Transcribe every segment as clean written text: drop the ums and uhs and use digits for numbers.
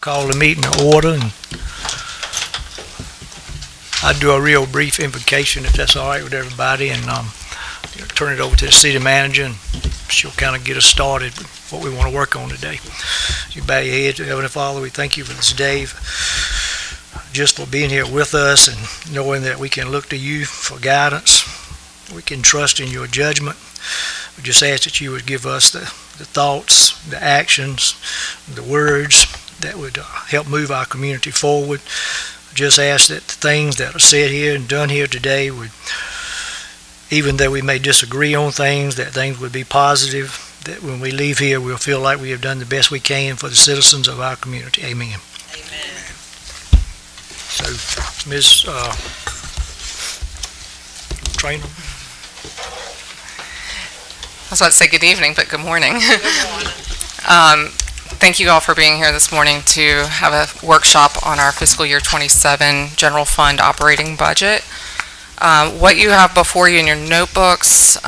Call the meeting to order, and I'll do a real brief invocation if that's all right with everybody, and turn it over to the city manager, and she'll kind of get us started with what we want to work on today. You bow your head to Heavenly Father. We thank you for this day, just for being here with us and knowing that we can look to you for guidance. We can trust in your judgment. We just ask that you would give us the thoughts, the actions, the words that would help move our community forward. Just ask that the things that are said here and done here today would, even though we may disagree on things, that things would be positive, that when we leave here we'll feel like we have done the best we can for the citizens of our community. Amen. Amen. So, Ms. Trainer. I was about to say good evening, but good morning. Good morning. Thank you all for being here this morning to have a workshop on our fiscal year 27 general fund operating budget. What you have before you in your notebooks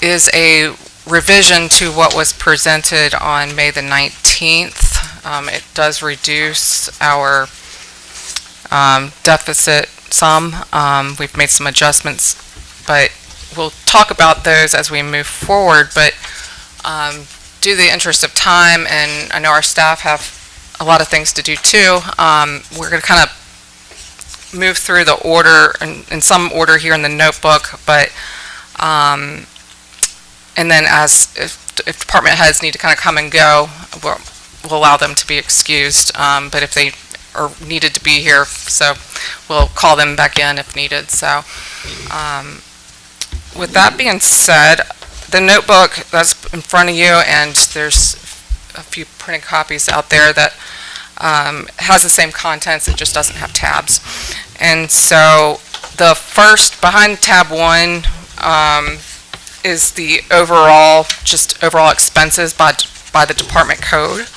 is a revision to what was presented on May the 19th. It does reduce our deficit some. We've made some adjustments, but we'll talk about those as we move forward. But due to the interest of time, and I know our staff have a lot of things to do too, we're going to kind of move through the order, in some order here in the notebook, but and then if department heads need to kind of come and go, we'll allow them to be excused, but if they are needed to be here, so we'll call them back in if needed. So with that being said, the notebook that's in front of you, and there's a few printed copies out there that has the same contents, it just doesn't have tabs. And so the first, behind tab 1, is the overall expenses by the department code.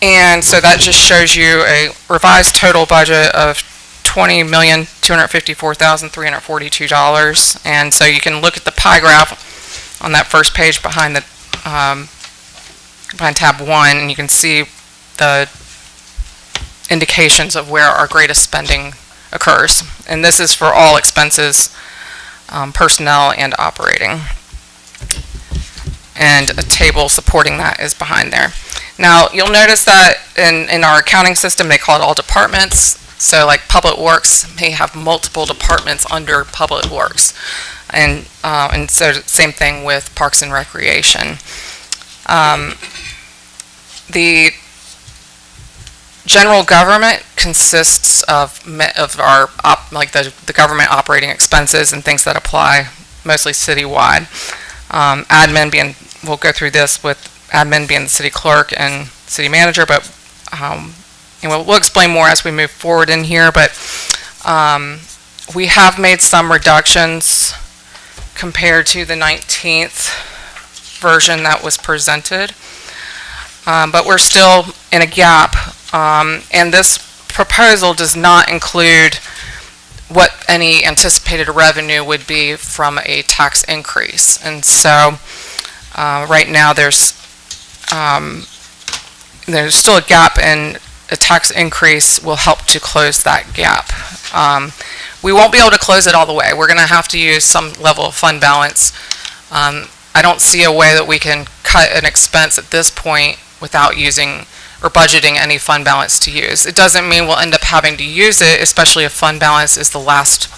And so that just shows you a revised total budget of $20,254,342, and so you can look at the pie graph on that first page behind tab 1, and you can see the indications of where our greatest spending occurs. And this is for all expenses, personnel and operating. And a table supporting that is behind there. Now you'll notice that in our accounting system they call it all departments. So like Public Works may have multiple departments under Public Works. And so same thing with Parks and Recreation. The general government consists of our the government operating expenses and things that apply mostly citywide. Admin being, we'll go through this with admin being the city clerk and city manager, but we'll explain more as we move forward in here, but we have made some reductions compared to the 19th version that was presented, but we're still in a gap, and this proposal does not include what any anticipated revenue would be from a tax increase. And so right now there's still a gap, and a tax increase will help to close that gap. We won't be able to close it all the way. We're going to have to use some level of fund balance. I don't see a way that we can cut an expense at this point without using or budgeting any fund balance to use. It doesn't mean we'll end up having to use it, especially if fund balance is the last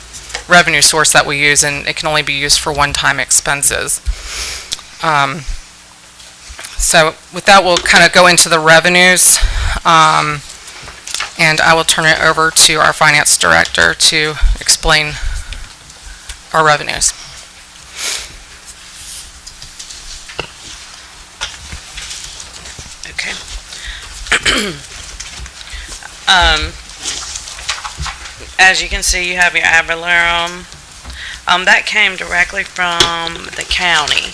revenue source that we use, and it can only be used for one-time expenses. So with that, we'll kind of go into the revenues, and I will turn it over to our finance director to explain our revenues. Okay. As you can see, you have your ad valorem. That came directly from the county.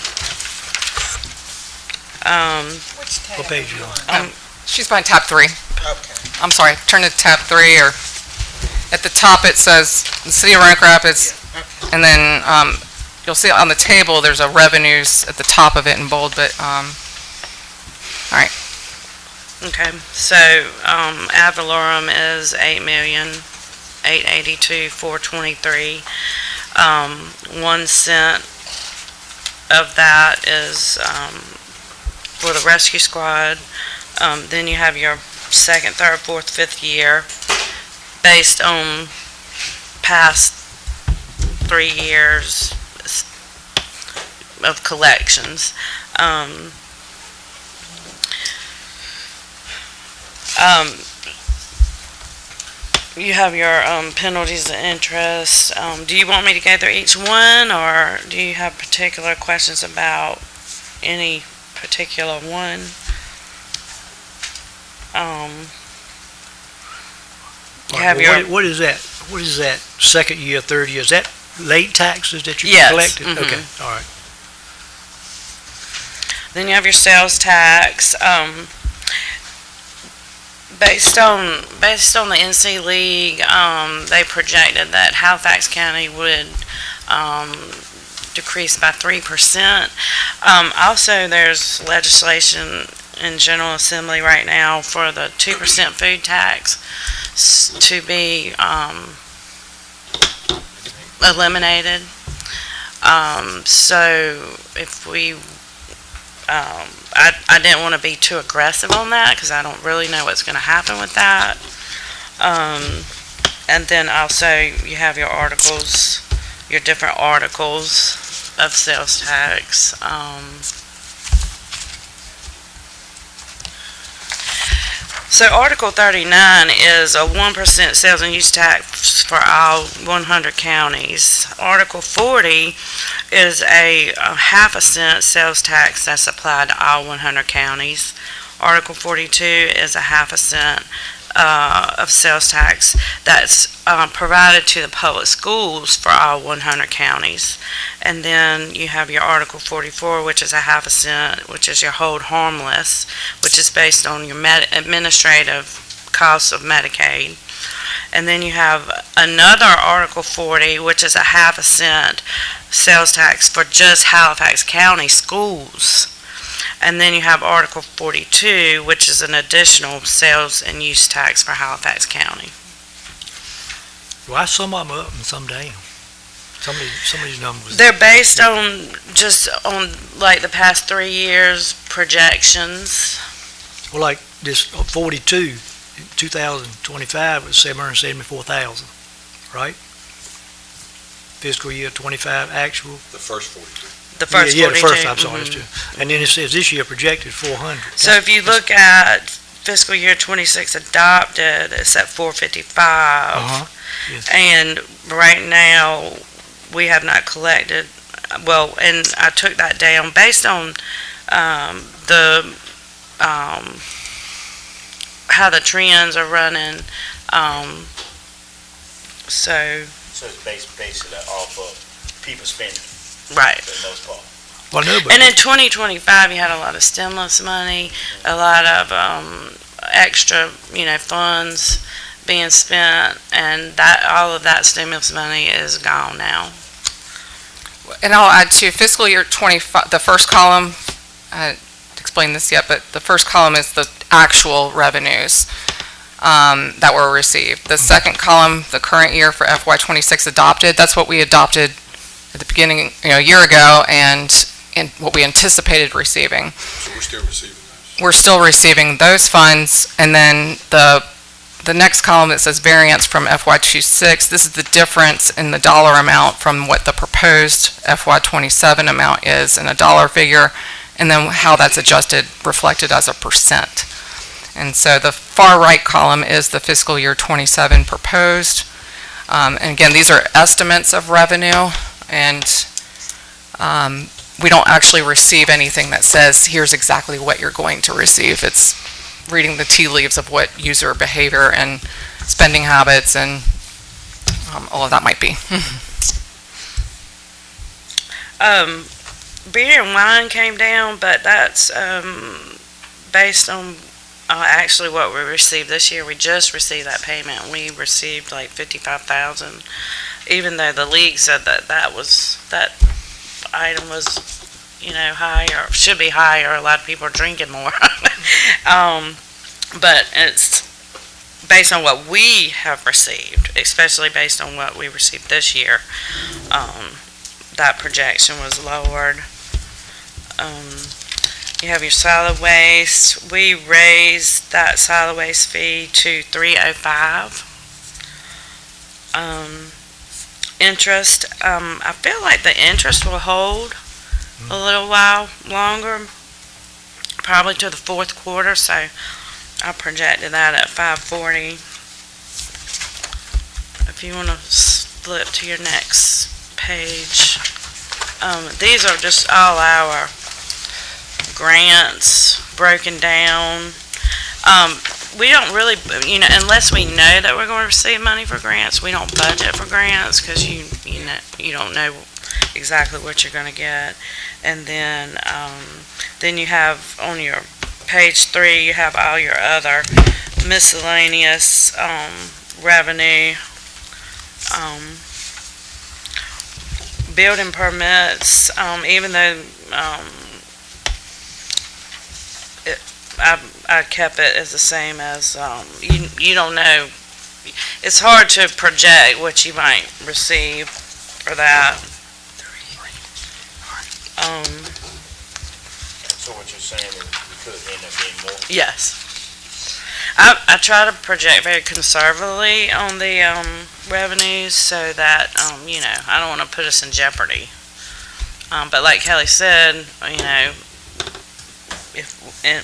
What page are you on? She's behind tab 3. Okay. I'm sorry, turn to tab 3, or at the top it says the City of Roanoke Rapids, and then you'll see on the table there's a revenues at the top of it in bold, but all right. Okay, so, ad valorem is 8,882,423. 1 cent of that is, for the rescue squad. Then you have your second, third, fourth, fifth year based on past 3 years of collections. You have your penalties and interest. Do you want me to go through each one, or do you have particular questions about any particular one? You have your What is that? What is that second year, third year? Is that late taxes that you Yes, collected? mhm. Okay, all right. Then you have your sales tax. Based on the NC League, they projected that Halifax County would decrease by 3%. Also, there's legislation in General Assembly right now for the 2% food tax to be eliminated. So if we I didn't want to be too aggressive on that because I don't really know what's going to happen with that. And then also you have your articles, your different articles of sales tax. So Article 39 is a 1% sales and use tax for all 100 counties. Article 40 is a half a cent sales tax that's applied to all 100 counties. Article 42 is a half a cent of sales tax that's provided to the public schools for all 100 counties. And then you have your Article 44, which is a half a cent, which is your hold harmless, which is based on your administrative costs of Medicaid. And then you have another Article 40, which is a half a cent sales tax for just Halifax County schools. And then you have Article 42, which is an additional sales and use tax for Halifax County. Why some of them up and some down? Some of these numbers. They're based on just on like the past 3 years projections. Well, like this 42, 2025 was 774,000, right? Fiscal year 25 actual. The first 42. The first Yeah, 42. the first, I'm sorry, Mhm. that's true. And then it says this year projected 400. So if you look at fiscal year 26 adopted, it's at 455. Uh-huh, yes. And right now, we have not collected, well, and I took that down based on how the trends are running. So, So it's basically off of people spending right. for the most part. Well, no, but And in 2025, you had a lot of stimulus money, a lot of extra, funds being spent, and that all of that stimulus money is gone now. And I'll add to fiscal year 25, the first column, I didn't explain this yet, but the first column is the actual revenues that were received. The second column, the current year for FY26 adopted, that's what we adopted at the beginning, a year ago, and what we anticipated receiving. So we're still receiving those. We're still receiving those funds, and then the next column that says variance from FY26, this is the difference in the dollar amount from what the proposed FY27 amount is in a dollar figure, and then how that's adjusted, reflected as a percent. And so the far right column is the fiscal year 27 proposed. And again, these are estimates of revenue, and we don't actually receive anything that says, here's exactly what you're going to receive. It's reading the tea leaves of what user behavior and spending habits and all of that might be. Beer and wine came down, but that's based on actually what we received this year. We just received that payment. We received like 55,000, even though the league said that that item was, higher, should be higher. A lot of people are drinking more. but it's based on what we have received, especially based on what we received this year. That projection was lowered. You have your solid waste. We raised that solid waste fee to $305. Interest, I feel like the interest will hold a little while longer, probably to the fourth quarter, so I projected that at $540. If you want to flip to your next page, these are just all our grants broken down. We don't really, unless we know that we're going to receive money for grants, we don't budget for grants because you don't know exactly what you're going to get. And then you have on your page 3, you have all your other miscellaneous revenue. Building permits, even though I kept it as the same as, you don't know. It's hard to project what you might receive for that. So what you're saying is we could end up being more? Yes. I try to project very conservatively on the revenues so that, I don't want to put us in jeopardy. But like Kelly said,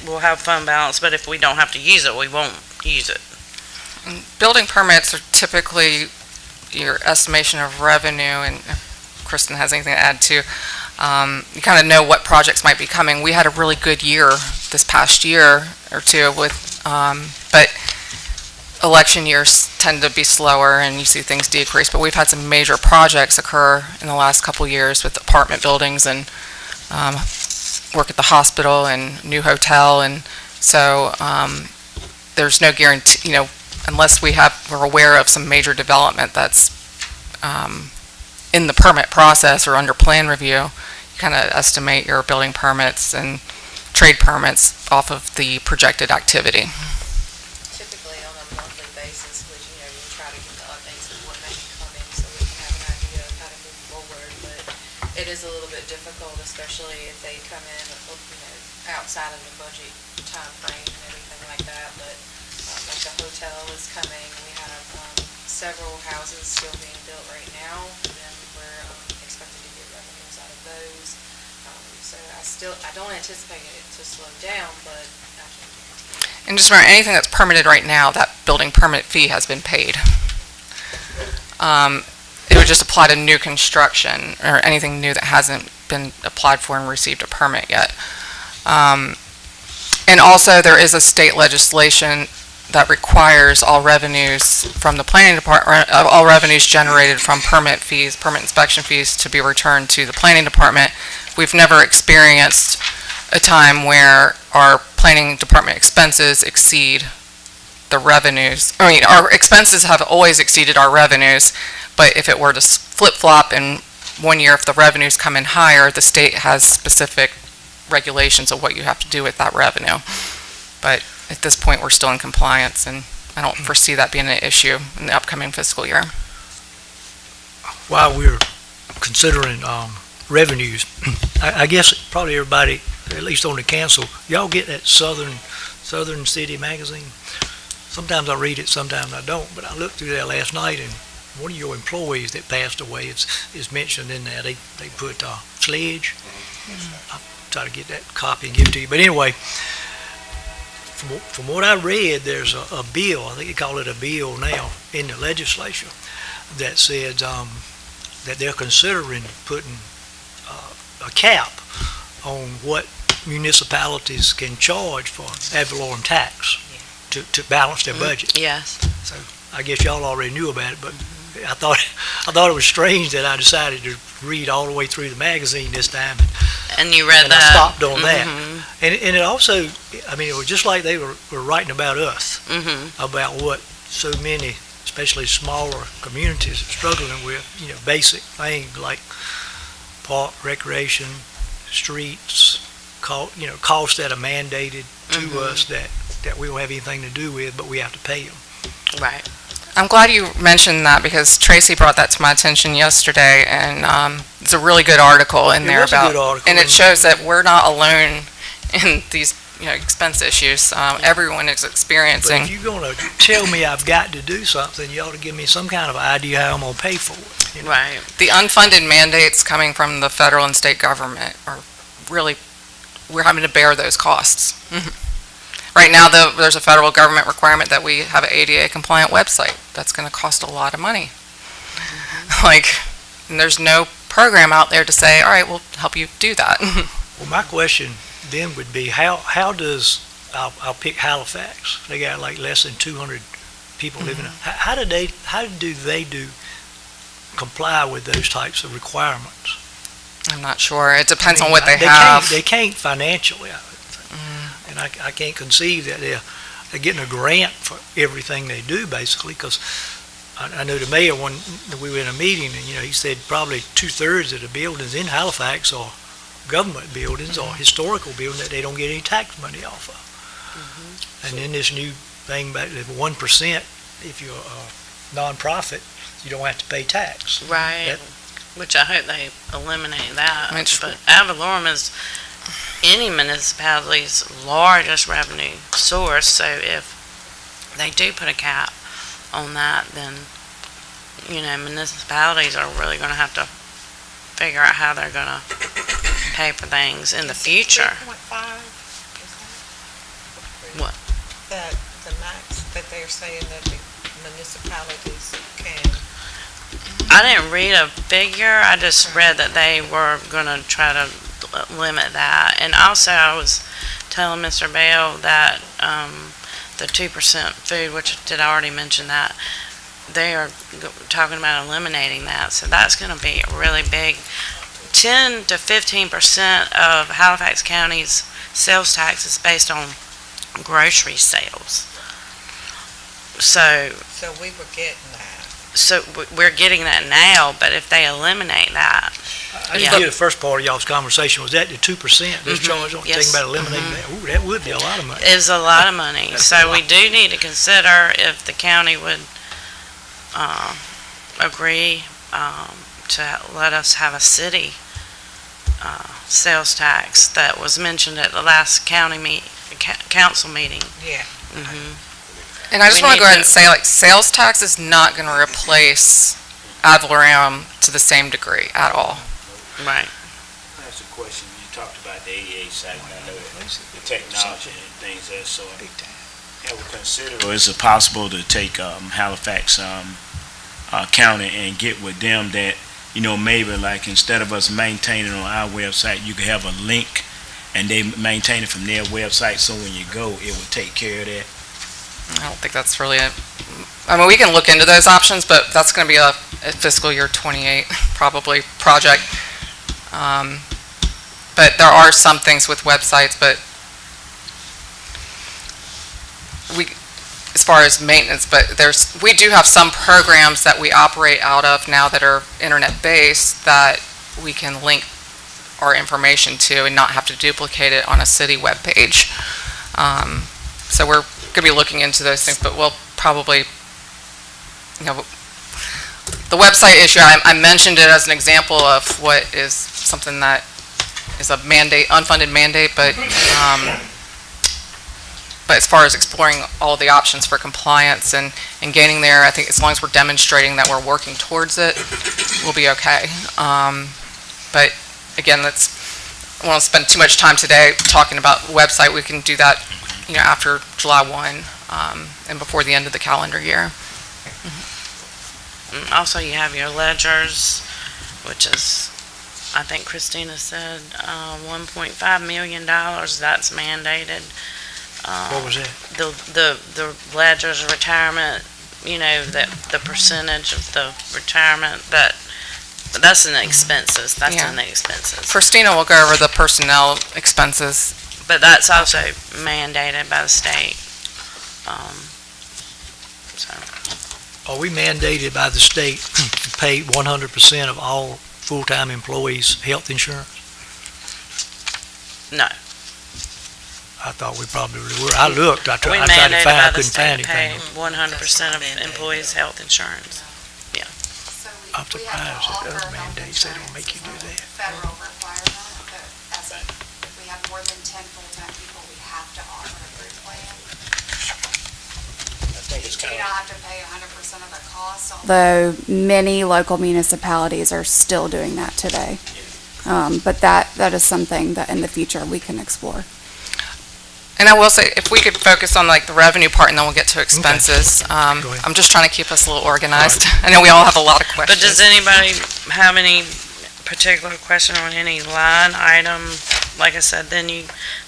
we'll have fund balance, but if we don't have to use it, we won't use it. Building permits are typically your estimation of revenue, and if Kristen has anything to add to, you kind of know what projects might be coming. We had a really good year this past year or two with, but election years tend to be slower and you see things decrease, but we've had some major projects occur in the last couple years with apartment buildings and work at the hospital and new hotel, and so there's no guarantee, unless we're aware of some major development that's in the permit process or under plan review. You kind of estimate your building permits and trade permits off of the projected activity. Typically on a monthly basis, which, we try to get the updates of what may be coming so we can have an idea of how to move forward, but it is a little bit difficult, especially if they come in, outside of the budget time frame and everything like that, but like the hotel is coming, we have several houses still being built right now, and we're expected to get revenues out of those. So I don't anticipate it to slow down, but I can't guarantee it. And just remember, anything that's permitted right now, that building permit fee has been paid. It would just apply to new construction or anything new that hasn't been applied for and received a permit yet. And also there is a state legislation that requires all revenues from the planning department, all revenues generated from permit inspection fees to be returned to the planning department. We've never experienced a time where our planning department expenses exceed the revenues. I mean, our expenses have always exceeded our revenues, but if it were to flip-flop in one year, if the revenues come in higher, the state has specific regulations of what you have to do with that revenue. But at this point, we're still in compliance, and I don't foresee that being an issue in the upcoming fiscal year. While we're considering revenues, I guess probably everybody, at least on the council, y'all get that Southern City magazine. Sometimes I read it, sometimes I don't, but I looked through that last night, and one of your employees that passed away is mentioned in there. They put Sledge. I'll try to get that copy and give it to you. But anyway, from what I read, there's a bill, I think they call it a bill now, in the legislature that said that they're considering putting a cap on what municipalities can charge for ad valorem tax to balance their budget. Yes. So I guess y'all already knew about it, but I thought it was strange that I decided to read all the way through the magazine this time, And you read and that. I stopped on that. Mhm. And it also, I mean, it was just like they were writing about us, about what so many, especially smaller communities, are struggling with, basic things like park, recreation, streets, costs that are mandated to Mhm. us that we don't have anything to do with, but we have to pay them. Right. I'm glad you mentioned that because Tracy brought that to my attention yesterday, and it's a really good article in It there was a about, good article, and it and- shows that we're not alone in these expense issues. Everyone is But experiencing. if you're gonna tell me I've got to do something, you ought to give me some kind of idea how I'm gonna pay for it. You know? Right. The unfunded mandates coming from the federal and state government are really, we're having to bear those costs. Right now, there's a federal government requirement that we have an ADA compliant website. That's going to cost a lot of money. And there's no program out there to say, all right, we'll help you do that. Well, my question then would be, how does, I'll pick Halifax, they got like less than 200 people living, how do they comply with those types of requirements? I'm not sure. It depends I mean, on what they can't- have. They can't financially, I would think. And I can't conceive that they're getting a grant for everything they do, basically, because I know the mayor, when we were in a meeting, and, he said probably 2/3 of the buildings in Halifax are government buildings or historical buildings that they don't get any tax money off of. And then this new thing about the 1%, if you're a nonprofit, you don't have to pay tax. Right. That- Which I hope they eliminate that. I mean, it's- But Avalorum is any municipality's largest revenue source, so if they do put a cap on that, then, municipalities are really gonna have to figure out how they're gonna pay for things in the future. 3.5, What? that the max that they're saying that the municipalities can. I didn't read a figure, I just read that they were gonna try to limit that. And also, I was telling Mr. Bale that, the 2% food, which, did I already mention that? They are talking about eliminating that, so that's gonna be a really big. 10 to 15% of Halifax County's sales tax is based on grocery sales. So We were getting that. we're getting that now, but if they eliminate that, I didn't Yeah. hear the first part of y'all's conversation. Was that the 2% that's Mhm, charged? I'm yes. thinking about eliminating that. Ooh, that would be a lot of money. it's a lot of money. That's a So we lot. do need to consider if the county would agree to let us have a city sales tax that was mentioned at the last council meeting. Yeah. Mhm. And I just We want to need go ahead and to- say, sales tax is not going to replace ad valorem to the same degree at all. Right. That's a question, you talked about the ADA site, and I know the technology and things that sort. Have we considered, or is it possible to take Halifax County and get with them that, maybe like instead of us maintaining on our website, you could have a link and they maintain it from their website, so when you go, it would take care of that? I don't think that's really it. I mean, we can look into those options, but that's going to be a fiscal year 28 probably project. But there are some things with websites, but as far as maintenance, but we do have some programs that we operate out of now that are internet-based that we can link our information to and not have to duplicate it on a city webpage. So we're going to be looking into those things, but we'll probably, the website issue, I mentioned it as an example of what is something that is a mandate, unfunded mandate, but as far as exploring all the options for compliance and gaining there, I think as long as we're demonstrating that we're working towards it, we'll be okay. But again, I don't want to spend too much time today talking about the website. We can do that, after July 1 and before the end of the calendar year. And also, you have your ledgers, which is, I think Christina said, $1.5 million, that's mandated. What was that? The ledger's retirement, the percentage of the retirement, that's in the expenses, that's Yeah. in the expenses. Christina will go over the personnel expenses. But that's also mandated by the state. So, Are we mandated by the state to pay 100% of all full-time employees' health insurance? no, I thought we probably were. I looked, I We tried to mandated find, I by the couldn't find state to pay anything. 100% of employees' health insurance. So I'm we have to surprised that the offer other health mandates, they don't insurance make you do as a that. Federal requirement, but if we have more than 10 full-time people, we have to offer a group plan. I think it's So kind you of, don't have to pay 100% of the cost on. Though many local municipalities are still doing that today. But that is something that in the future we can explore. And I will say, if we could focus on like the revenue part and then we'll get to expenses. Go ahead. I'm just trying to keep us a little organized. I know we all have a lot of But does questions. anybody have any particular question on any line item? Like I said, then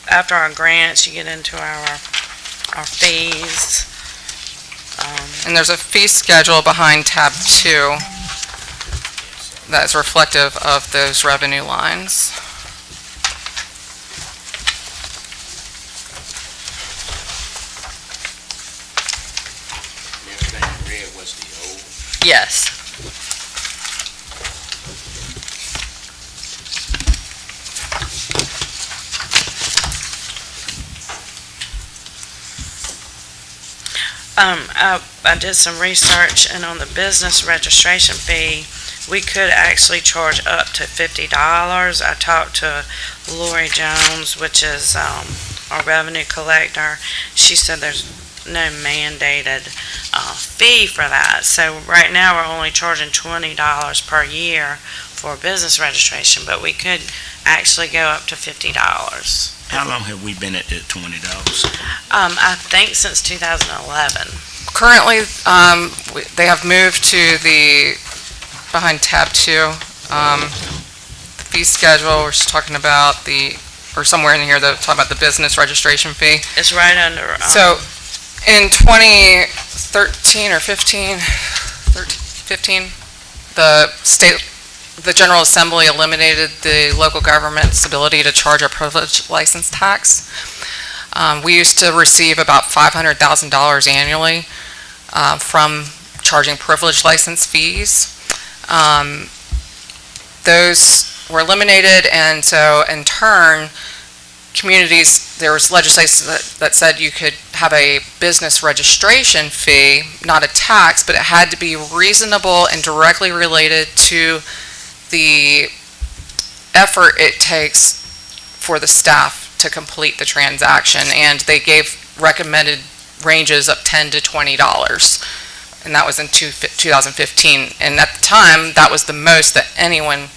after our grants, you get into our fees. And there's a fee schedule behind tab 2 that is reflective of those revenue lines. everything in red was the old. Yes. I did some research, and on the business registration fee, we could actually charge up to $50. I talked to Lori Jones, which is our revenue collector. She said there's no mandated fee for that. So right now, we're only charging $20 per year for business registration, but we could actually go up to $50. How long have we been at the $20? I think since 2011. Currently, they have moved to behind tab 2, the fee schedule. We're just talking about or somewhere in here, they're talking about the business registration fee. It's right under. So in 2013 or 15, the General Assembly eliminated the local government's ability to charge a privilege license tax. We used to receive about $500,000 annually from charging privilege license fees. Those were eliminated, and so in turn, communities, there was legislation that said you could have a business registration fee, not a tax, but it had to be reasonable and directly related to the effort it takes for the staff to complete the transaction. And they gave recommended ranges of $10 to $20. And that was in 2015. And at the time, that was the most that anyone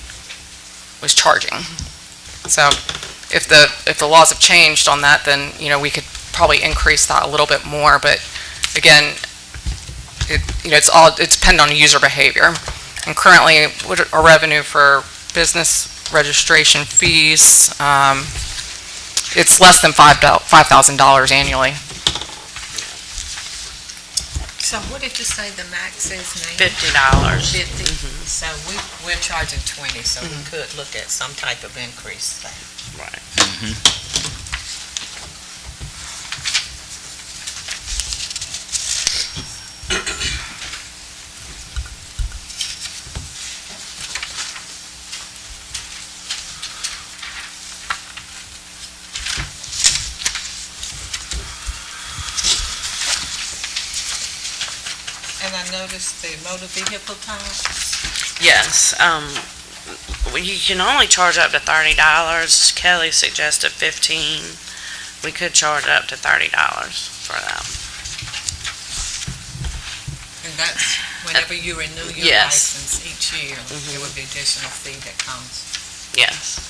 was charging. So if the laws have changed on that, then, we could probably increase that a little bit more. But again, it depends on user behavior. And currently, our revenue for business registration fees, it's less than $5,000 annually. So what did you say the max is now? $50. 50? So we're charging 20, so we could look at some type of increase there. Right. And I noticed the motor vehicle tax. Yes. You can only charge up to $30. Kelly suggested 15. We could charge up to $30 for that. And that's whenever you renew your Yes. license each year, there would be additional fee that comes. Yes.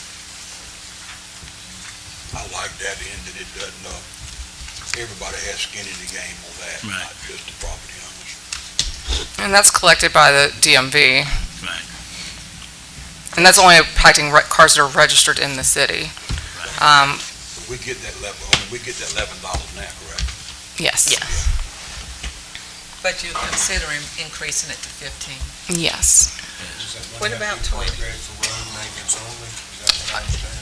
I like that end that it doesn't, everybody has skin in the game on that, Right. not just the property owners. And that's collected by the DMV. Right. And that's only impacting cars that are registered in the city. We get that $11 now, correct? Yes. Yes. But you're considering increasing it to 15. Yes. What about 20?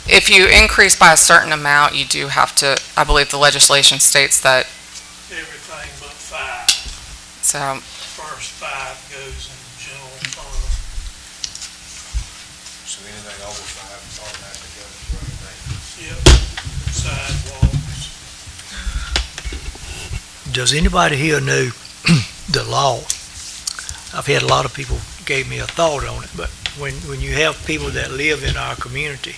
If you increase by a certain amount, you do have to, I believe the legislation states that, Everything but 5. so, First 5 goes in general fund. So anything over 5 automatically goes to road maintenance. Yep. Sidewalks, Does anybody here know the law? I've had a lot of people gave me a thought on it, but when you have people that live in our community,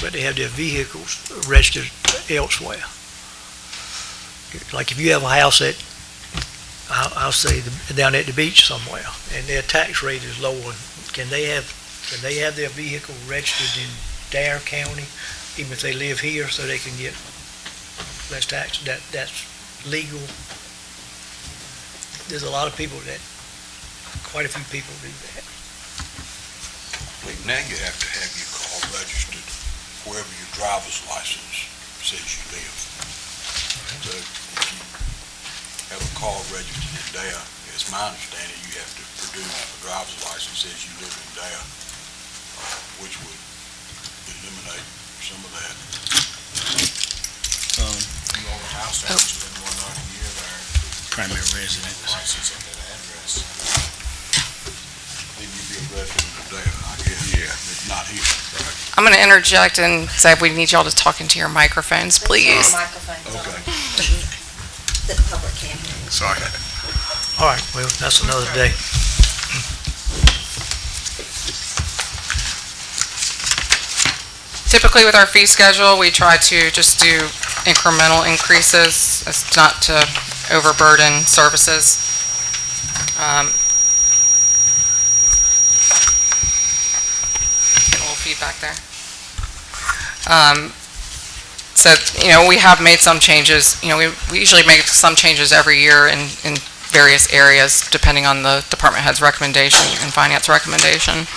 but they have their vehicles registered elsewhere, like if you have a house at, I'll say down at the beach somewhere, and their tax rate is lower, can they have their vehicle registered in Dare County, even if they live here, so they can get less tax? That's legal. There's a lot of people quite a few people do that. Now you have to have your car registered wherever your driver's license says you live. So if you have a car registered in Dare, it's my understanding you have to produce a driver's license that says you live in Dare, which would eliminate some of that. You own a house that's been 1 night a year there. Primary residence. License on that address. Then you'd be a resident of Dare, I guess. Yeah. But not here, right? I'm going to interject and say we need y'all to talk into your microphones, please. Okay. The public can't hear you. Sorry. All right, well, that's another day. Typically with our fee schedule, we try to just do incremental increases as not to overburden services. Getting a little feedback there. So, we have made some changes. We usually make some changes every year in various areas, depending on the department head's recommendation and finance recommendation.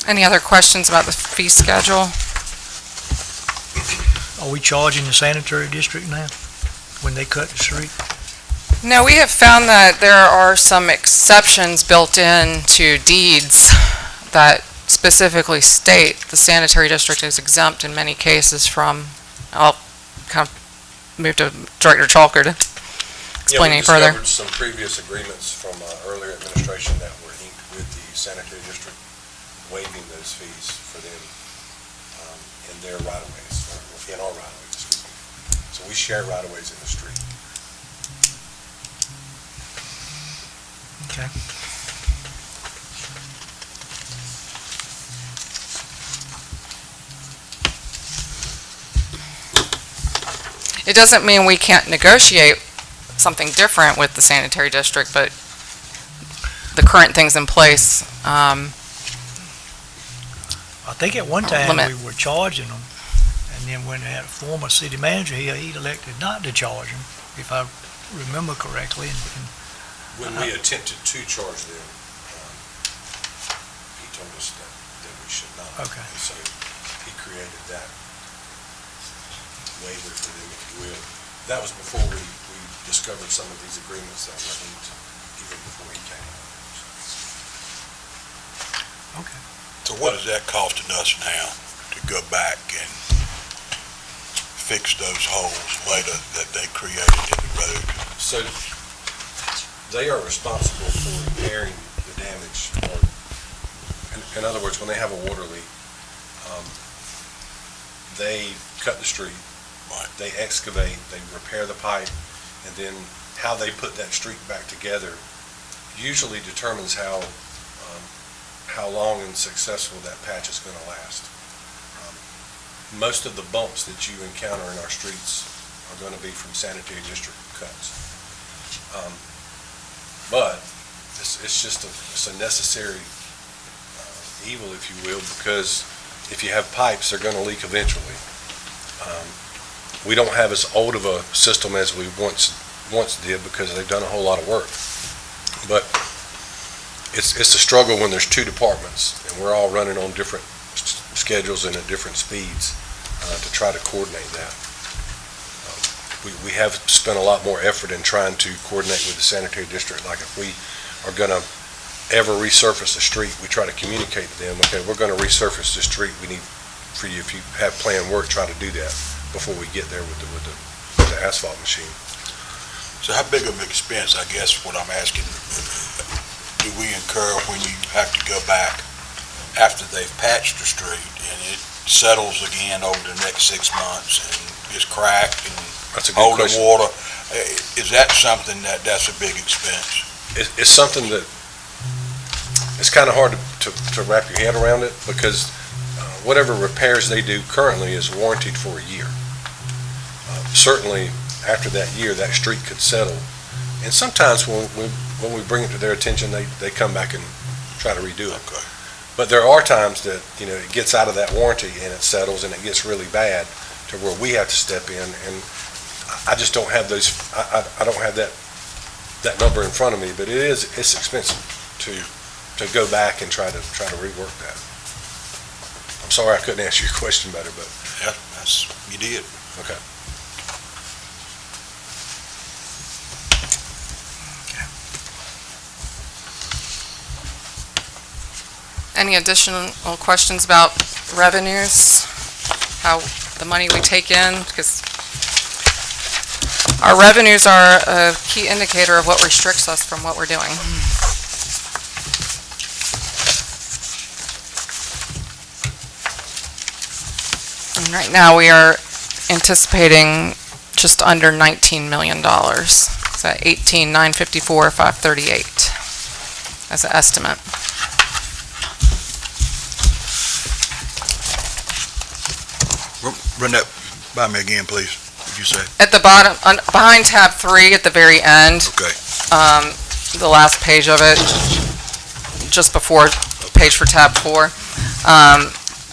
Any other questions about the fee schedule? Are we charging the sanitary district now when they cut the street? No, we have found that there are some exceptions built into deeds that specifically state the sanitary district is exempt in many cases from, I'll kind of move to Director Chalker to explain any further. Yeah, we discovered some previous agreements from earlier administration that were inked with the sanitary district, waiving those fees for them in their right-of-ways, or in our right-of-ways, excuse me. So we share right-of-ways in the street. Okay. It doesn't mean we can't negotiate something different with the sanitary district, but the current things in place, I think at one time Limit. we were charging them, and then when they had a former city manager here, he elected not to charge them, if I remember correctly. And When we attempted to charge them, he told us that we should not. Okay. And so he created that waiver for them, if you will. That was before we discovered some of these agreements that were inked, even before he came on. Okay. So what is that costing us now to go back and fix those holes later that they created in the road? So they are responsible for repairing the damage, or, in other words, when they have a water leak, they cut the street, they excavate, they repair the pipe, and then how they put that street back together usually determines how long and successful that patch is going to last. Most of the bumps that you encounter in our streets are going to be from sanitary district cuts. But it's just a necessary evil, if you will, because if you have pipes, they're going to leak eventually. We don't have as old of a system as we once did because they've done a whole lot of work. But it's a struggle when there's two departments and we're all running on different schedules and at different speeds to try to coordinate that. We have spent a lot more effort in trying to coordinate with the sanitary district. Like if we are going to ever resurface a street, we try to communicate to them, okay, we're gonna resurface the street, we need for you, if you have planned work, try to do that before we get there with the asphalt machine. So how big of an expense, I guess what I'm asking, do we incur when you have to go back after they've patched the street and it settles again over the next 6 months and is cracked and That's a good holding question. water? Is that something that's a big expense? It's something that, it's kind of hard to wrap your head around it, because whatever repairs they do currently is warranted for a year. Certainly, after that year, that street could settle. And sometimes when we bring it to their attention, they come back and try to redo it. Okay. But there are times that, it gets out of that warranty and it settles and it gets really bad to where we have to step in, and I just don't have those, I don't have that number in front of me, but it's expensive to go back and try to rework that. I'm sorry I couldn't answer your question better, but. Yeah, you did. Okay. Any additional questions about revenues? How the money we take in? Because our revenues are a key indicator of what restricts us from what we're doing. And right now, we are anticipating just under $19 million. It's at 18,954,538 as an estimate. Run that by me again, please, would you say? At the bottom, behind tab 3 at the very end, Okay. the last page of it, just before page for tab 4,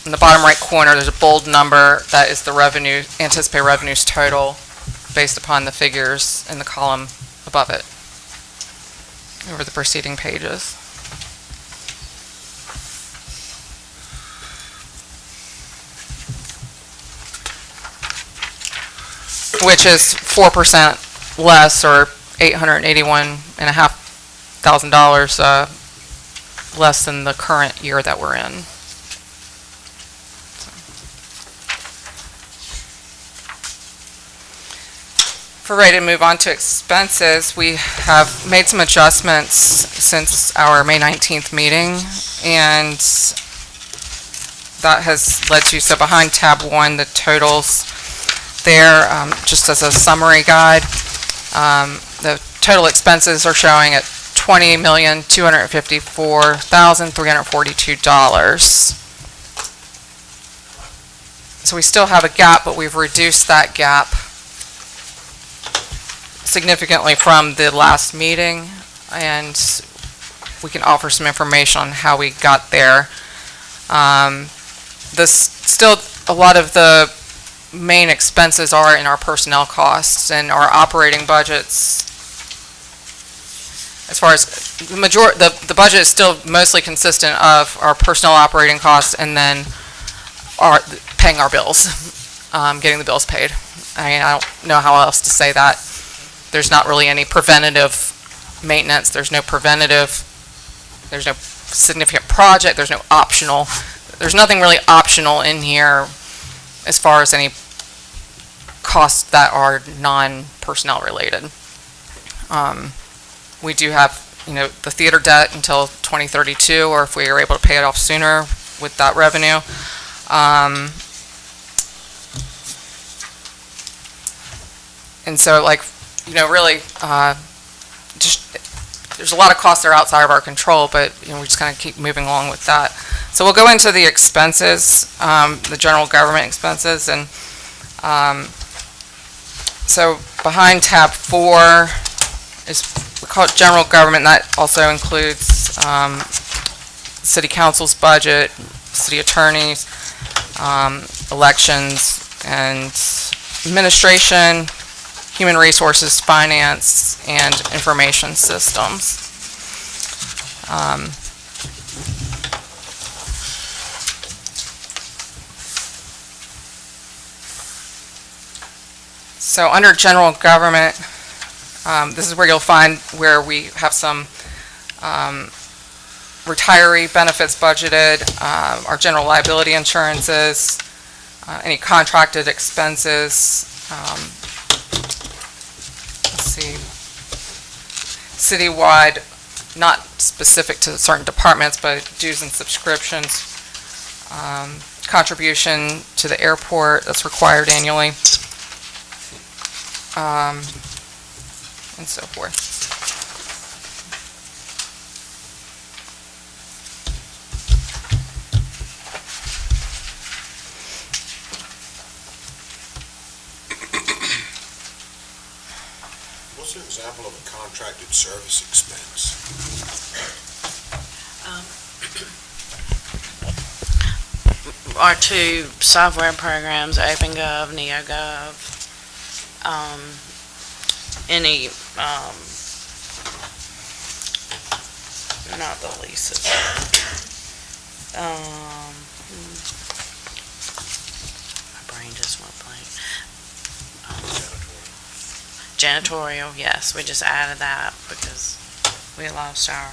in the bottom right corner, there's a bold number that is the revenue, anticipated revenues total based upon the figures in the column above it over the preceding pages. Which is 4% less, or $881,500 less than the current year that we're in. If we're ready to move on to expenses, we have made some adjustments since our May 19th meeting, and that has led to, so behind tab 1, the totals there, just as a summary guide, the total expenses are showing at $20,254,342. So we still have a gap, but we've reduced that gap significantly from the last meeting, and we can offer some information on how we got there. Still, a lot of the main expenses are in our personnel costs and our operating budgets. As far as the budget is still mostly consistent of our personnel operating costs and then paying our bills, getting the bills paid. I mean, I don't know how else to say that. There's not really any preventative maintenance. There's no significant project. There's no optional. There's nothing really optional in here as far as any costs that are non-personnel related. We do have, the theater debt until 2032, or if we are able to pay it off sooner with that revenue. And so, really, there's a lot of costs that are outside of our control, but, we just kind of keep moving along with that. So we'll go into the expenses, the general government expenses, and so behind tab 4 is, we call it general government, and that also includes city council's budget, city attorneys, elections, and administration, human resources, finance, and information systems. So under general government, this is where you'll find where we have some retiree benefits budgeted, our general liability insurances, any contracted expenses, let's see, citywide, not specific to certain departments, but dues and subscriptions, contribution to the airport that's required annually, and so forth. What's an example of a contracted service expense? Our two software programs, OpenGov, NeoGov, any, not the leases. My brain just went blank. Janitorial, yes, we just added that because we lost our,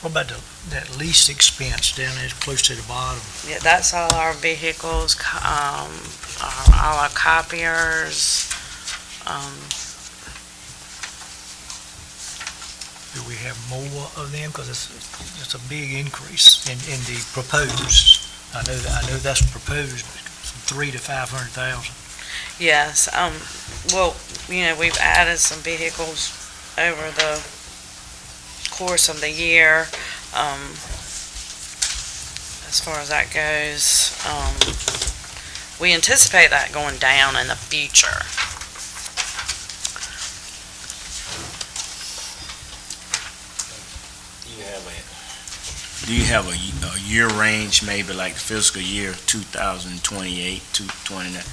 What about that lease expense down there close to the bottom? yeah, that's all our vehicles, all our copiers, Do we have more of them? Because it's a big increase in the proposed. I know that's proposed, from 3 to 500,000. yes, well, we've added some vehicles over the course of the year, as far as that goes. We anticipate that going down in the future. Do you have a year range, maybe like fiscal year 2028, 2029,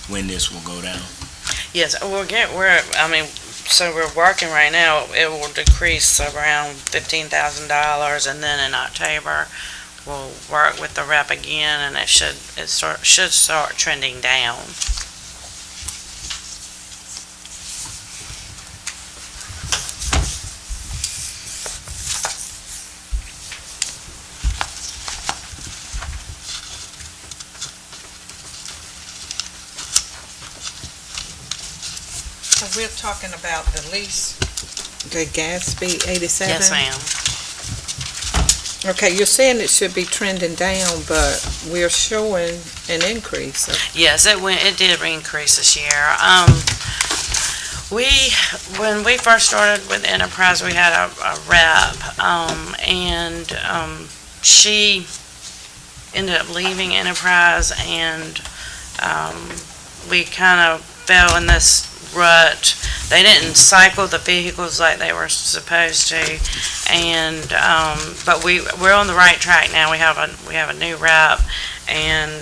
when this will go down? Yes, so we're working right now, it will decrease around $15,000, and then in October, we'll work with the rep again, and it should start trending down. So we're talking about the lease, the Gatsby 87? Yes, ma'am. Okay, you're saying it should be trending down, but we're showing an increase. Yes, it did increase this year. When we first started with Enterprise, we had a rep, and she ended up leaving Enterprise, and we kind of fell in this rut. They didn't cycle the vehicles like they were supposed to, and but we're on the right track now. We have a new rep, and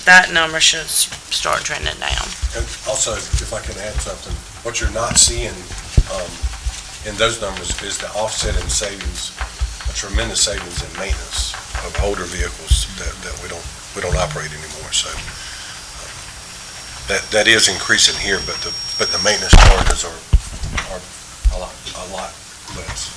that number should start trending down. And also, if I can add something, what you're not seeing in those numbers is the offset in savings, a tremendous savings in maintenance of older vehicles that we don't operate anymore. So that is increasing here, but the maintenance charges are a lot less.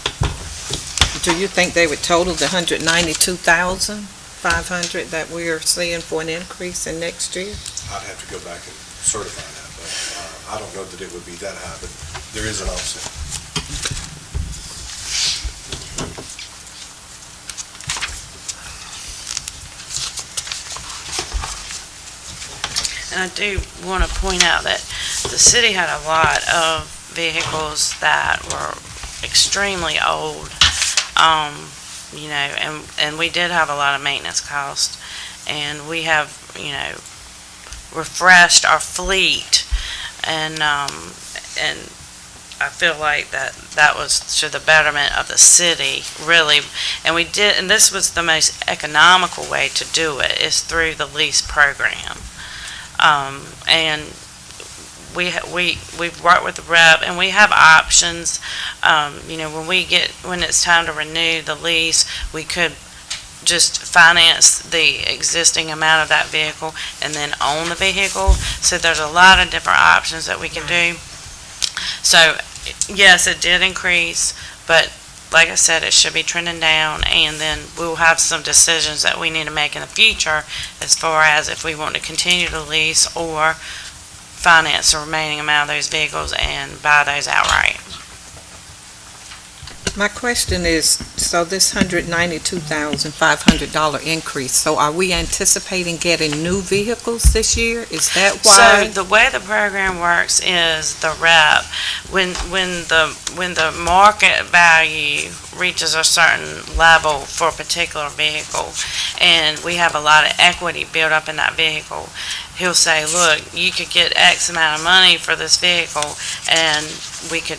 Do you think they would total the 192,500 that we are seeing for an increase in next year? I'd have to go back and certify that, but I don't know that it would be that high, but there is an offset. And I do want to point out that the city had a lot of vehicles that were extremely old, and we did have a lot of maintenance costs, and we have, refreshed our fleet, and I feel like that was to the betterment of the city, really, and this was the most economical way to do it, is through the lease program. And we've worked with the rep, and we have options. When it's time to renew the lease, we could just finance the existing amount of that vehicle and then own the vehicle. So there's a lot of different options that we can do. So, yes, it did increase, but like I said, it should be trending down, and then we'll have some decisions that we need to make in the future as far as if we want to continue to lease or finance the remaining amount of those vehicles and buy those outright. My question is, so this $192,500 increase, so are we anticipating getting new vehicles this year? Is that why? So the way the program works is the rep, when the market value reaches a certain level for a particular vehicle, and we have a lot of equity built up in that vehicle, he'll say, look, you could get X amount of money for this vehicle, and we could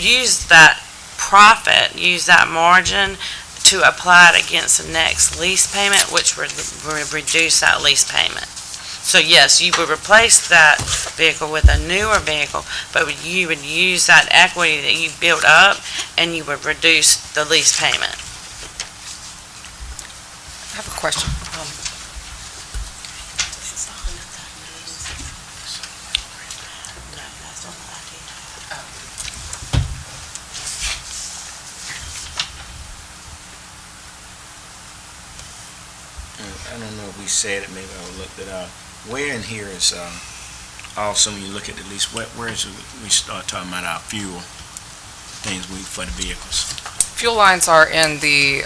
use that profit, use that margin to apply it against the next lease payment, which would reduce that lease payment. So yes, you would replace that vehicle with a newer vehicle, but you would use that equity that you built up and you would reduce the lease payment. I have a question. I don't know if we said it, maybe I looked it up. Where in here is, also when you look at the lease, where is it, we start talking about our fuel, things for the vehicles? Fuel lines are in the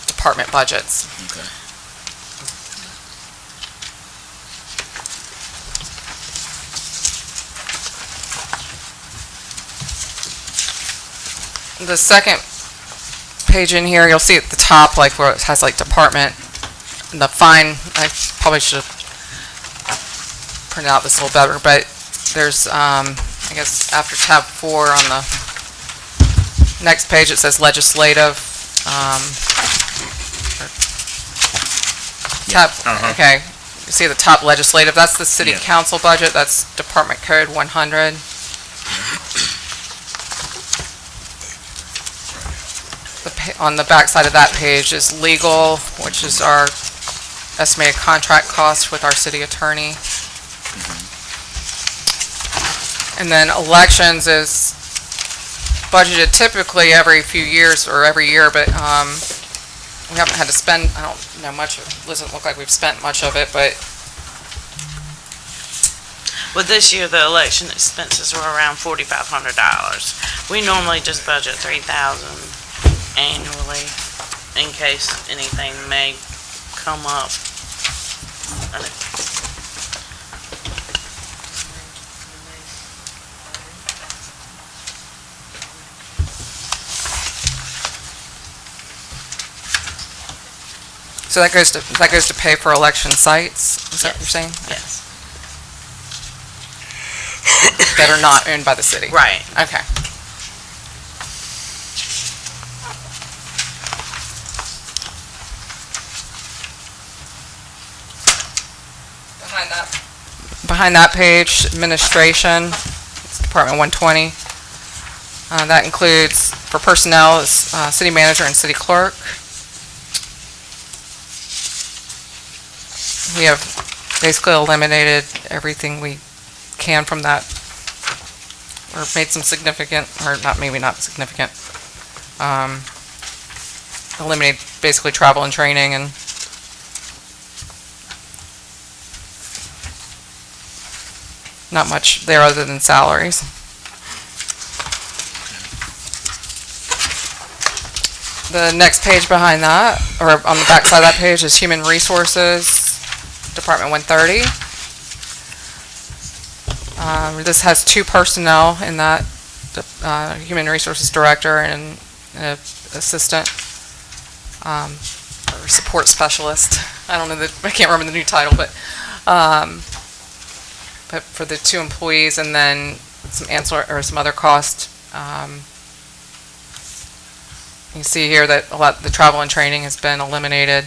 department budgets. Okay. The second page in here, you'll see at the top, like where it has like department, the fine, I probably should have printed out this a little better, but there's, I guess after tab 4 on the next page, it says legislative. Tab, okay, you see the top legislative, that's the city Yeah. council budget, that's Department Code 100. On the back side of that page is legal, which is our estimated contract cost with our city attorney. And then elections is budgeted typically every few years or every year, but we haven't had to spend, I don't know much, it doesn't look like we've spent much of it, but Well, this year the election expenses were around $4,500. We normally just budget $3,000 annually in case anything may come up. so that goes to pay for election sites, is that what you're saying? Yes. That are not owned by the city? Right. Okay. Behind that page, administration, it's Department 120. That includes, for personnel, is city manager and city clerk. We have basically eliminated everything we can from that, or made some significant, or not, maybe not significant, eliminate basically travel and training and not much there other than salaries. The next page behind that, or on the back side of that page, is Human Resources, Department 130. This has 2 personnel in that, Human Resources Director and an assistant, or support specialist. I don't know, I can't remember the new title, but for the 2 employees, and then some some other cost. You see here that a lot the travel and training has been eliminated.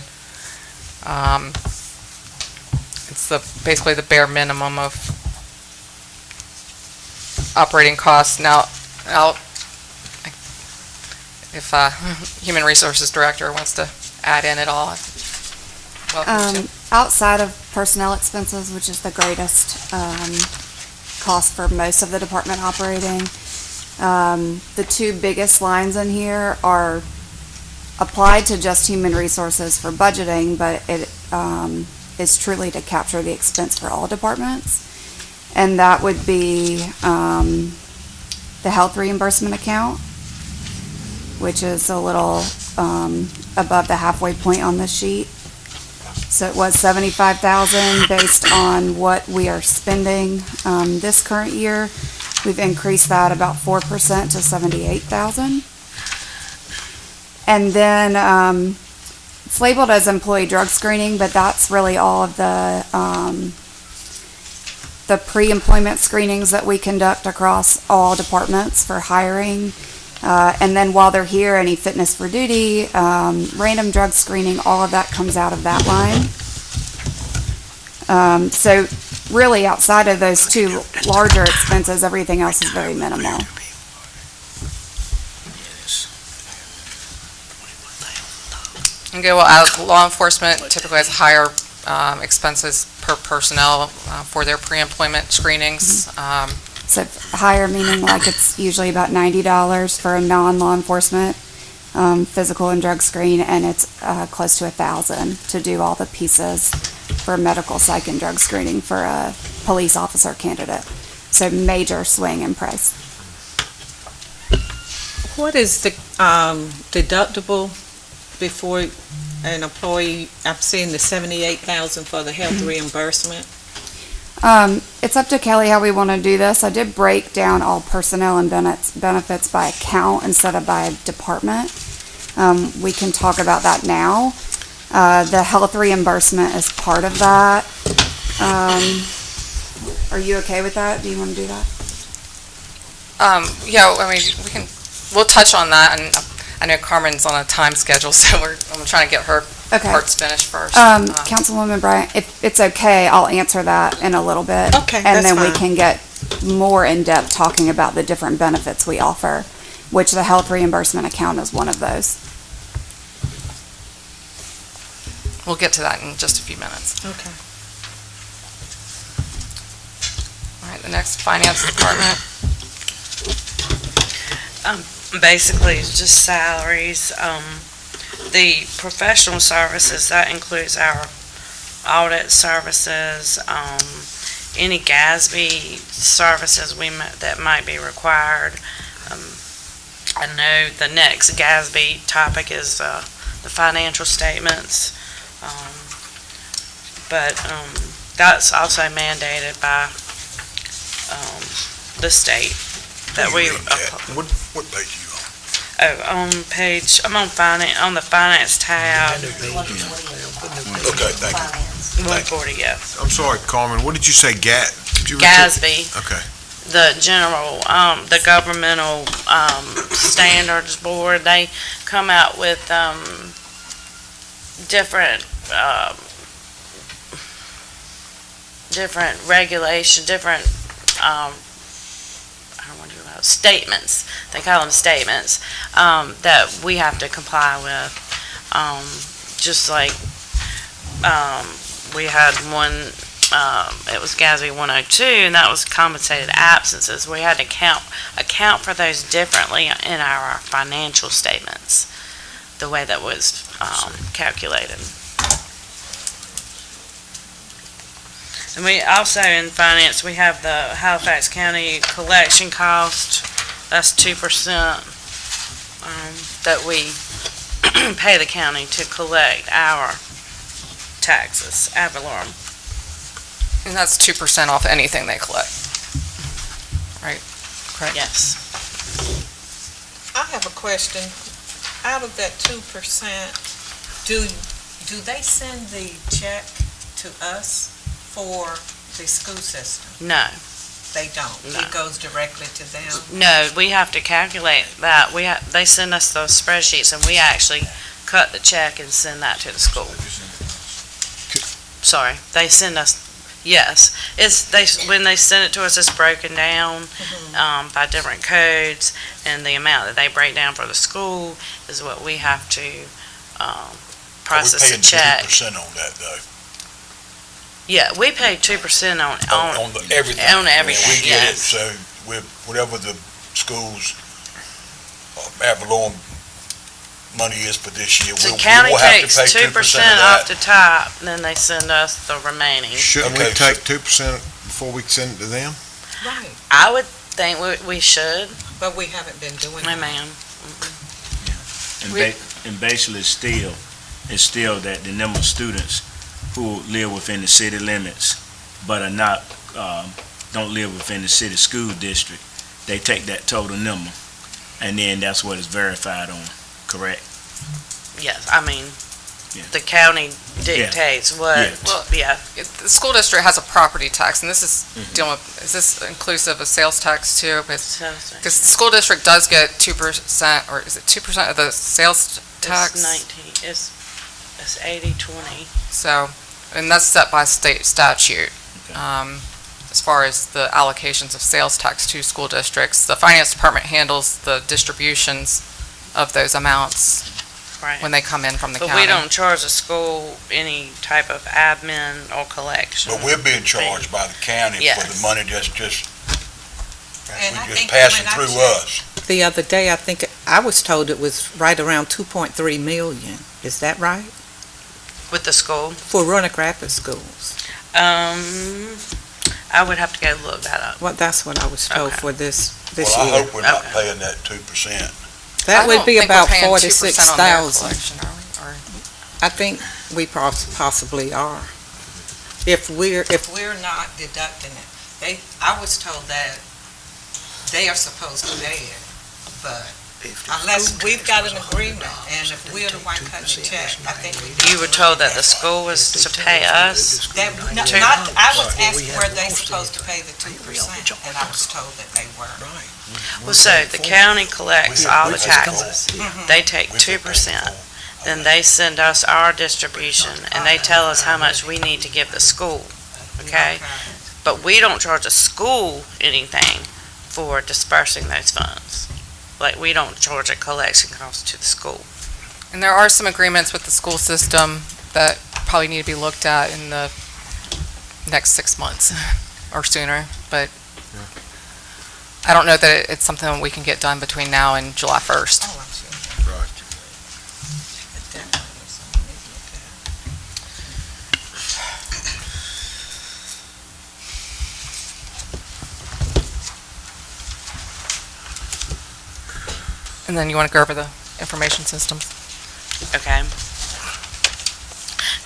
It's basically the bare minimum of operating costs. Now, if Human Resources Director wants to add in at all? Welcome to. Outside of personnel expenses, which is the greatest, cost for most of the department operating, the two biggest lines in here are applied to just human resources for budgeting, but it, is truly to capture the expense for all departments. And that would be, the health reimbursement account, which is a little, above the halfway point on this sheet. So it was 75,000 based on what we are spending, this current year. We've increased that about 4% to 78,000. And then, it's labeled as employee drug screening, but that's really all of the pre-employment screenings that we conduct across all departments for hiring. And then while they're here, any fitness for duty, random drug screening, all of that comes out of that line. So really outside of those two larger expenses, everything else is very minimal. Okay, well, law enforcement typically has higher expenses per personnel for their pre-employment screenings. So higher meaning like it's usually about $90 for a non-law enforcement physical and drug screen, and it's close to $1,000 to do all the pieces for medical, psych, and drug screening for a police officer candidate. So major swing in price. What is the deductible before an employee? I've seen the 78,000 for the health reimbursement. It's up to Kelly how we want to do this. I did break down all personnel and benefits by account instead of by department. We can talk about that now. The health reimbursement is part of that. Are you okay with that? Do you want to do that? Yeah, I mean, we'll touch on that, and I know Carmen's on a time schedule, so I'm trying to get her parts finished first. Councilwoman Bryant, if it's okay, I'll answer that in a little bit. Okay, And that's then we fine. can get more in-depth talking about the different benefits we offer, which the health reimbursement account is one of those. We'll get to that in just a few minutes. Okay. All right, the next finance department. Basically, it's just salaries. The professional services, that includes our audit services, any GASB services that might be required. I know the next GASB topic is the financial statements, but that's also mandated by the state that we. What page are you on? Oh, I'm on finance, on the finance tab, Okay, thank you. 140, yeah. I'm sorry, Carmen, what did you say, GASB, Okay. the general, the governmental, standards board, they come out with, different regulation, different, statements, they call them statements, that we have to comply with. Just like, we had one, it was GASB 102, and that was compensated absences. We had to account for those differently in our financial statements, the way that was calculated. And we also, in finance, we have the Halifax County collection cost. That's 2% that we pay the county to collect our taxes ad valorem. And that's 2% off anything they collect. Right? Correct? Yes. I have a question. Out of that 2%, do they send the check to us for the school system? No. They don't. No. It goes directly to them. No, we have to calculate that. They send us those spreadsheets, and we actually cut the check and send that to the school. Sorry, they send us, yes. When they send it to us, it's broken down by different codes, and the amount that they break down for the school is what we have to process a We're paying check. 2% on that though. Yeah, we pay 2% on Everything. on everything, We get it, yes. so with whatever the school's ad valorem money is for this year, The we'll county have to takes pay 2% 2% of off that. the top, then they send us the remaining. Shouldn't we Okay, so- take 2% before we send it to them? Right, I would think we should. but we haven't been doing No, that. ma'am. And basically, it's still that the number of students who live within the city limits, but are not, don't live within the city school district, they take that total number, and then that's what is verified on, correct? Yes, I mean, Yeah. the county dictates what, Yeah. Well, yeah. The school district has a property tax, and this is Mhm. dealing with, is this inclusive of sales tax too? Because So- the school district does get 2%, or is it 2% of the sales tax? It's 19, it's 80/20. So, and that's set by state statute. Okay. As far as the allocations of sales tax to school districts, the finance department handles the distributions of those amounts Right. when they come in from the But county. we don't charge the school any type of admin or collection. But we're being charged by the county for Yes. the money that's just, And I we just think passing when I through checked- us. The other day, I think, I was told it was right around 2.3 million. Is that right? With the school? For Roanoke Rapids schools. I would have to go look that up. Well, that's what I was told Okay. for this Well, I year. hope we're not Okay. paying that 2%. That would be about I don't think we're paying 2% on their 46,000. collection, are we? Or- I think we possibly are. If we're not deducting it. I was told that they are supposed to pay it, but unless we've got an agreement, and if we're the one cutting the check, I think. You were told that the school was to pay us? That, not, I was asked were they supposed to pay the 2%, and I was told that they were. Well, so the county collects all the We- taxes. Mhm. They take We've been 2%. paying Then they send us our distribution, and they tell us how much we need to give the school, okay? But we don't charge the school anything for dispersing those funds. Like, we don't charge a collection cost to the school. And there are some agreements with the school system that probably need to be looked at in the next 6 months or sooner, but I don't know that it's something that we can get done between now and July 1st. Oh, I'm sure. Right. Definitely something we need to look at. And then you want to go over the information systems? Okay.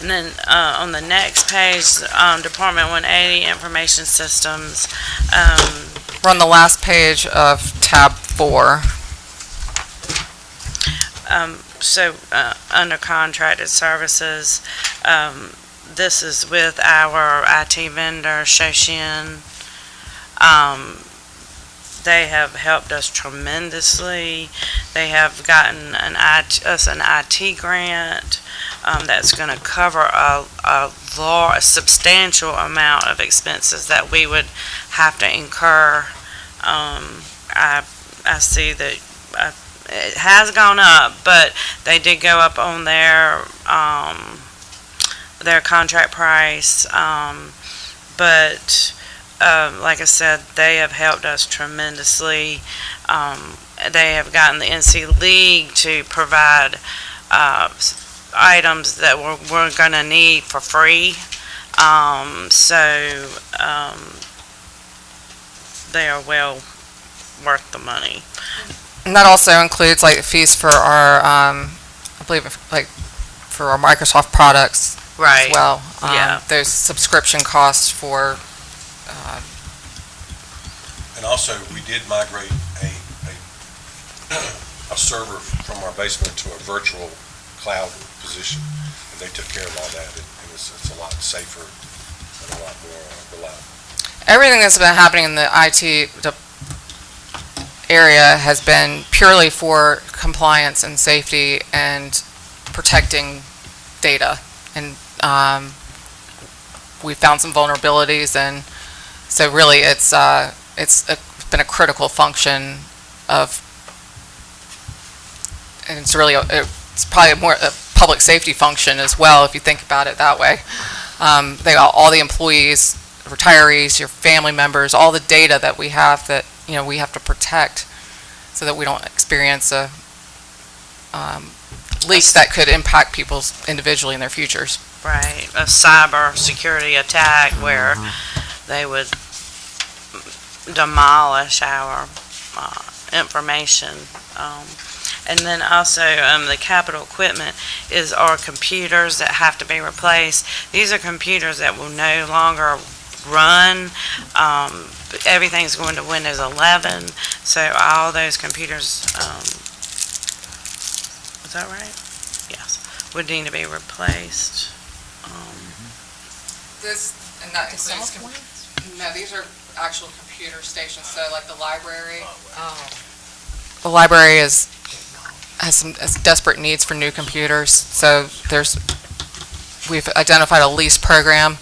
And then, on the next page, Department 180, Information Systems, We're on the last page of tab 4. under contracted services, this is with our IT vendor, Shoshin. They have helped us tremendously. They have gotten us an IT grant that's going to cover a substantial amount of expenses that we would have to incur. I see that it has gone up, but they did go up on their contract price. But like I said, they have helped us tremendously. They have gotten the NC League to provide items that we're going to need for free. They are well worth the money. And that also includes like fees for our, I believe, like, for our Microsoft products Right. as well. Yeah. Those subscription costs for, And also, we did migrate a server from our basement to a virtual cloud position, and they took care of all that, and it's a lot safer and a lot more reliable. everything that's been happening in the IT area has been purely for compliance and safety and protecting data. And we found some vulnerabilities, and so really it's been a critical function of, and it's really, it's probably more public safety function as well, if you think about it that way. They got all the employees, retirees, your family members, all the data that we have that, we have to protect so that we don't experience a leak that could impact people individually in their futures. Right, a cyber security attack where they would demolish our information. And then also, the capital equipment is our computers that have to be replaced. These are computers that will no longer run. Everything's going to Windows 11, so all those computers, is that right? Yes, would need to be replaced. And that includes, no, these are actual computer stations, so like the library. The library has some desperate needs for new computers, so we've identified a lease program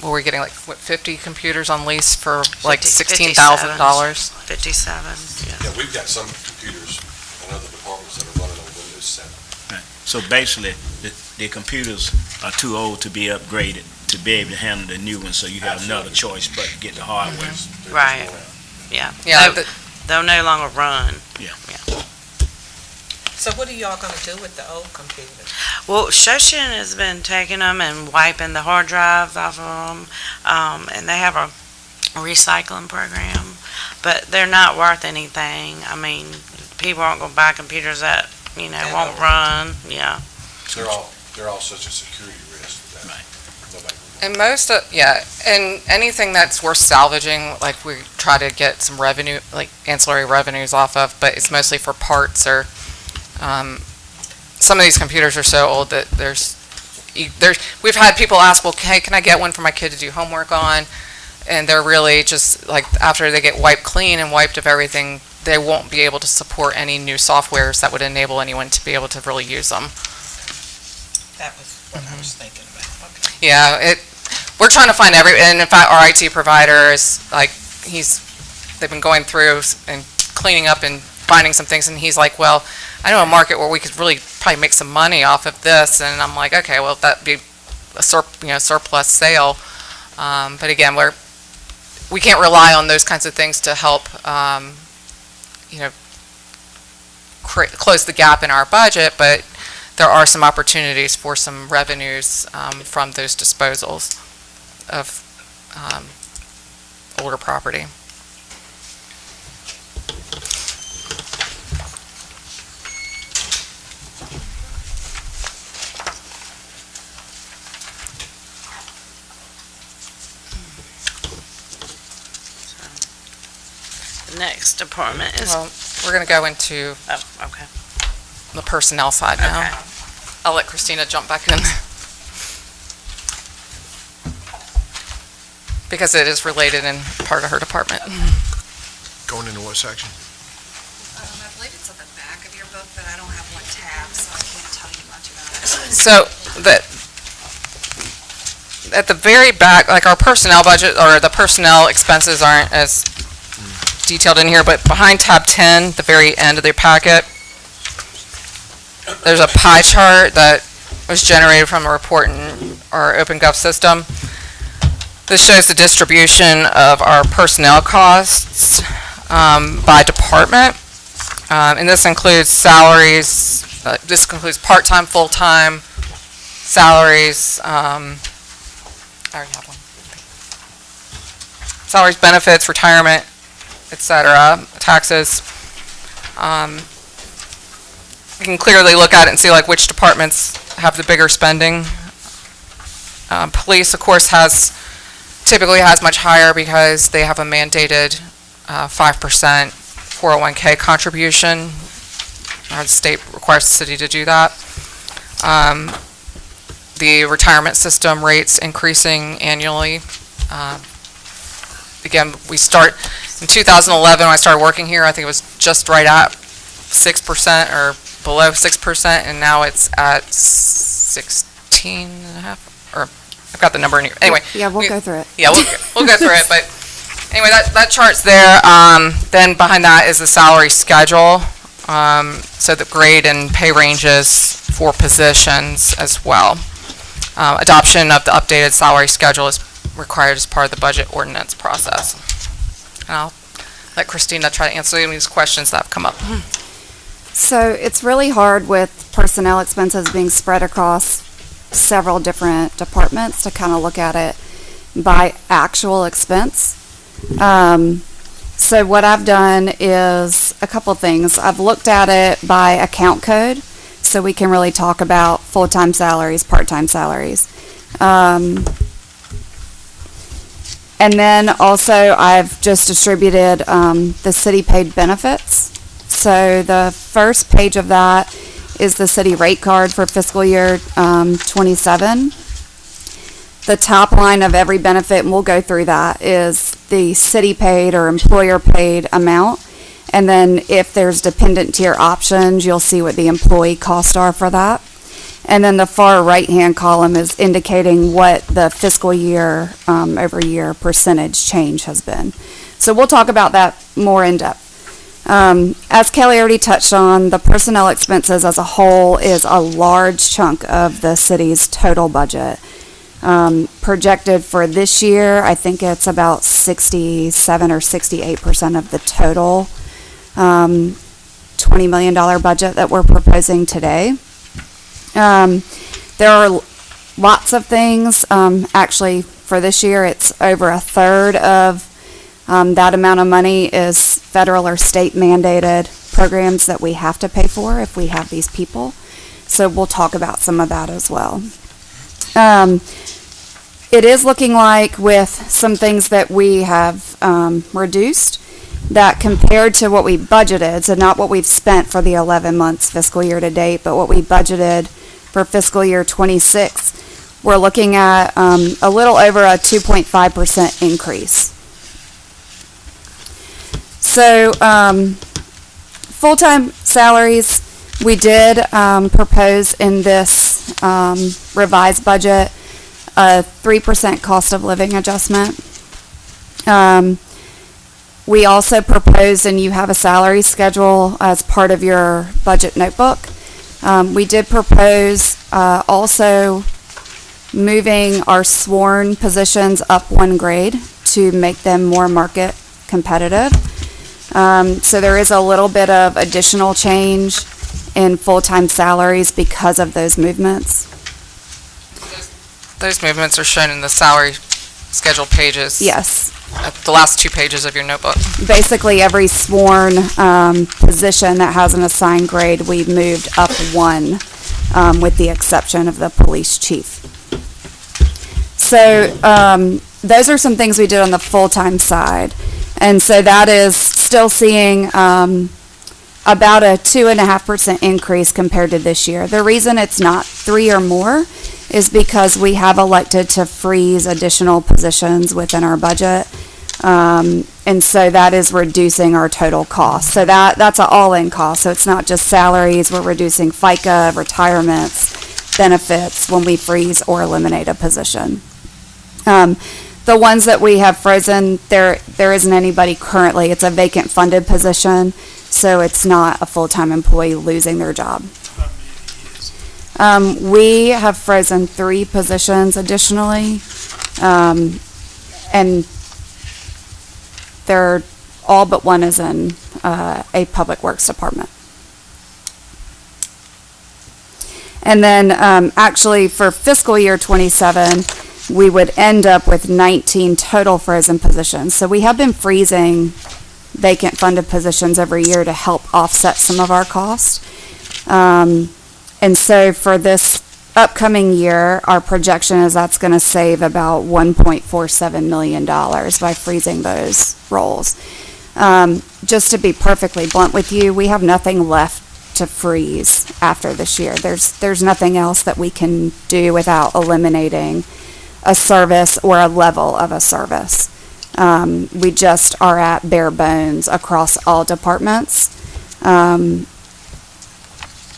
where we're getting 50 computers on lease for $16,000. 57, yeah. Yeah, we've got some computers in other departments that are running on Windows 7. Right. So basically, the computers are too old to be upgraded to be able to handle the new ones, so you have another choice but to get the hardware. Right, yeah. Yeah, They'll no longer run. So what are y'all gonna do with the old computers? Well, Shoshin has been taking them and wiping the hard drives off of them, and they have a recycling program, but they're not worth anything. I mean, people aren't gonna buy computers that, won't run, yeah. They're all such a security risk that nobody would. And and anything that's worth salvaging, like we try to get some revenue, like ancillary revenues off of, but it's mostly for parts or, some of these computers are so old that we've had people ask, well, hey, can I get one for my kid to do homework on? And they're really just like, after they get wiped clean and wiped of everything, they won't be able to support any new softwares that would enable anyone to be able to really use them. That was what I was thinking about, okay. Yeah, we're trying to find and in fact, our IT provider is they've been going through and cleaning up and finding some things, and he's like, well, I know a market where we could really probably make some money off of this, and I'm like, okay, well, that'd be a surplus sale, but again, we can't rely on those kinds of things to help, close the gap in our budget, but there are some opportunities for some revenues from those disposals of older property. The next department is, Well, we're going to go into okay. the personnel side now. Okay. I'll let Christina jump back in. Because it is related in part of her department. Going into what section? I believe it's at the back of your book, but I don't have one tab, so I can't tell you much about it. So at the very back, like our personnel budget or the personnel expenses aren't as detailed in here, but behind tab 10, the very end of the packet, there's a pie chart that was generated from a report in our OpenGov system. This shows the distribution of our personnel costs by department. And this includes salaries, this includes part-time, full-time, salaries, I already have one. Salaries, benefits, retirement, etc., taxes. You can clearly look at it and see which departments have the bigger spending. Police, of course, typically has much higher because they have a mandated 5% 401k contribution. The state requires the city to do that. The retirement system rates increasing annually. Again, we start in 2011 when I started working here. I think it was just right at 6% or below 6%, and now it's at 16.5. Or I've got the number in here. Anyway, Yeah, we'll go through it. yeah, we'll go through it. But anyway, that chart's there. Then behind that is the salary schedule. So the grade and pay ranges for positions as well. Adoption of the updated salary schedule is required as part of the budget ordinance process. And I'll let Christina try to answer any of these questions that have come up. So it's really hard with personnel expenses being spread across several different departments to kind of look at it by actual expense. So what I've done is a couple things. I've looked at it by account code, so we can really talk about full-time salaries, part-time salaries. And then also I've just distributed the city-paid benefits. So the first page of that is the city rate card for fiscal year 27. The top line of every benefit, and we'll go through that, is the city-paid or employer-paid amount. And then if there's dependent tier options, you'll see what the employee costs are for that. And then the far right-hand column is indicating what the fiscal year over year percentage change has been. So we'll talk about that more in depth. As Kelly already touched on, the personnel expenses as a whole is a large chunk of the city's total budget. Projected for this year, I think it's about 67 or 68% of the total $20 million budget that we're proposing today. There are lots of things. Actually, for this year, it's over a third of that amount of money is federal or state mandated programs that we have to pay for if we have these people. So we'll talk about some of that as well. It is looking like with some things that we have reduced, that compared to what we budgeted, so not what we've spent for the 11 months fiscal year to date, but what we budgeted for fiscal year 26, we're looking at a little over a 2.5% increase. So full-time salaries, we did propose in this revised budget a 3% cost of living adjustment. We also proposed, and you have a salary schedule as part of your budget notebook. We did propose also moving our sworn positions up one grade to make them more market competitive. So there is a little bit of additional change in full-time salaries because of those movements. Those movements are shown in the salary schedule pages. Yes. At the last 2 pages of your notebook. Basically, every sworn position that has an assigned grade, we've moved up one, with the exception of the police chief. So those are some things we did on the full-time side. And so that is still seeing about a 2.5% increase compared to this year. The reason it's not 3 or more is because we have elected to freeze additional positions within our budget. And so that is reducing our total cost. So that's an all-in cost. So it's not just salaries. We're reducing FICA, retirements, benefits when we freeze or eliminate a position. The ones that we have frozen, there isn't anybody currently. It's a vacant funded position, so it's not a full-time employee losing their job. We have frozen 3 positions additionally, and they're all but one is in a public works department. And then actually for fiscal year 27, we would end up with 19 total frozen positions. So we have been freezing vacant funded positions every year to help offset some of our costs. And so for this upcoming year, our projection is that's going to save about $1.47 million by freezing those roles. Just to be perfectly blunt with you, we have nothing left to freeze after this year. There's nothing else that we can do without eliminating a service or a level of a service. We just are at bare bones across all departments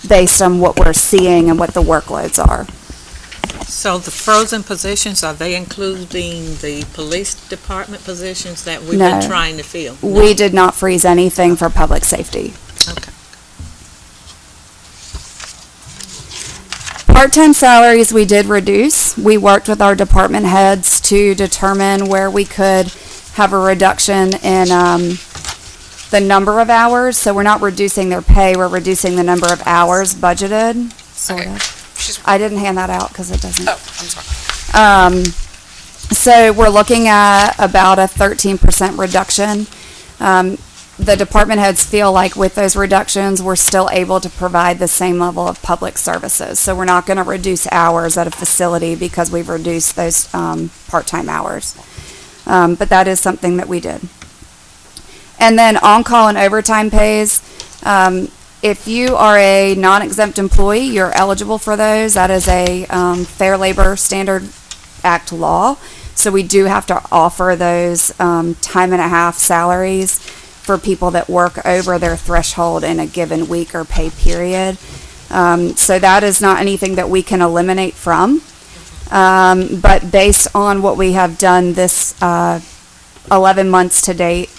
based on what we're seeing and what the workloads are. So the frozen positions, are they including the police department positions that we've No. been trying to fill? We did not freeze anything for public safety. Okay. part-time salaries we did reduce. We worked with our department heads to determine where we could have a reduction in the number of hours. So we're not reducing their pay, we're reducing the number of hours budgeted, sort Okay. of. I didn't hand that out because it doesn't. Oh, I'm sorry. So we're looking at about a 13% reduction. The department heads feel like with those reductions, we're still able to provide the same level of public services. So we're not going to reduce hours at a facility because we've reduced those part-time hours. But that is something that we did. And then on-call and overtime pays. If you are a non-exempt employee, you're eligible for those. That is a Fair Labor Standard Act law. So we do have to offer those time and a half salaries for people that work over their threshold in a given week or pay period. So that is not anything that we can eliminate from. But based on what we have done this 11 months to date,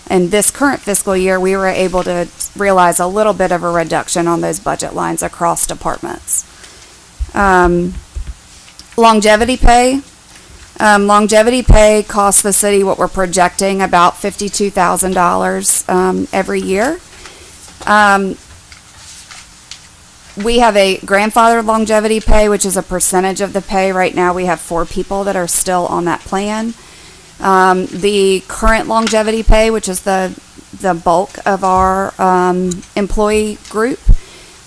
in this current fiscal year, we were able to realize a little bit of a reduction on those budget lines across departments. Longevity pay. Longevity pay costs the city what we're projecting about $52,000 every year. We have a grandfathered longevity pay, which is a percentage of the pay. Right now, we have 4 people that are still on that plan. The current longevity pay, which is the bulk of our employee group,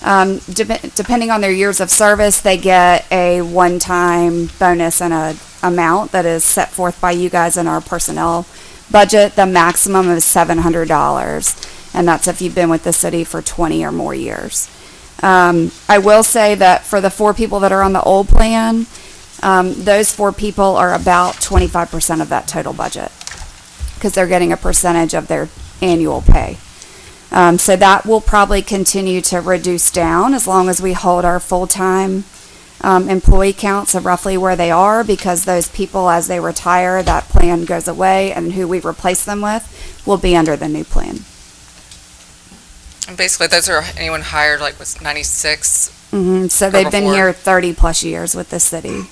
depending on their years of service, they get a one-time bonus and a amount that is set forth by you guys in our personnel budget. The maximum is $700, and that's if you've been with the city for 20 or more years. I will say that for the 4 people that are on the old plan, those 4 people are about 25% of that total budget because they're getting a percentage of their annual pay. So that will probably continue to reduce down as long as we hold our full-time employee counts of roughly where they are, because those people, as they retire, that plan goes away, and who we replace them with will be under the new plan. And basically, those are anyone hired, like, was 96? So Or they've been before. here 30-plus years with the city.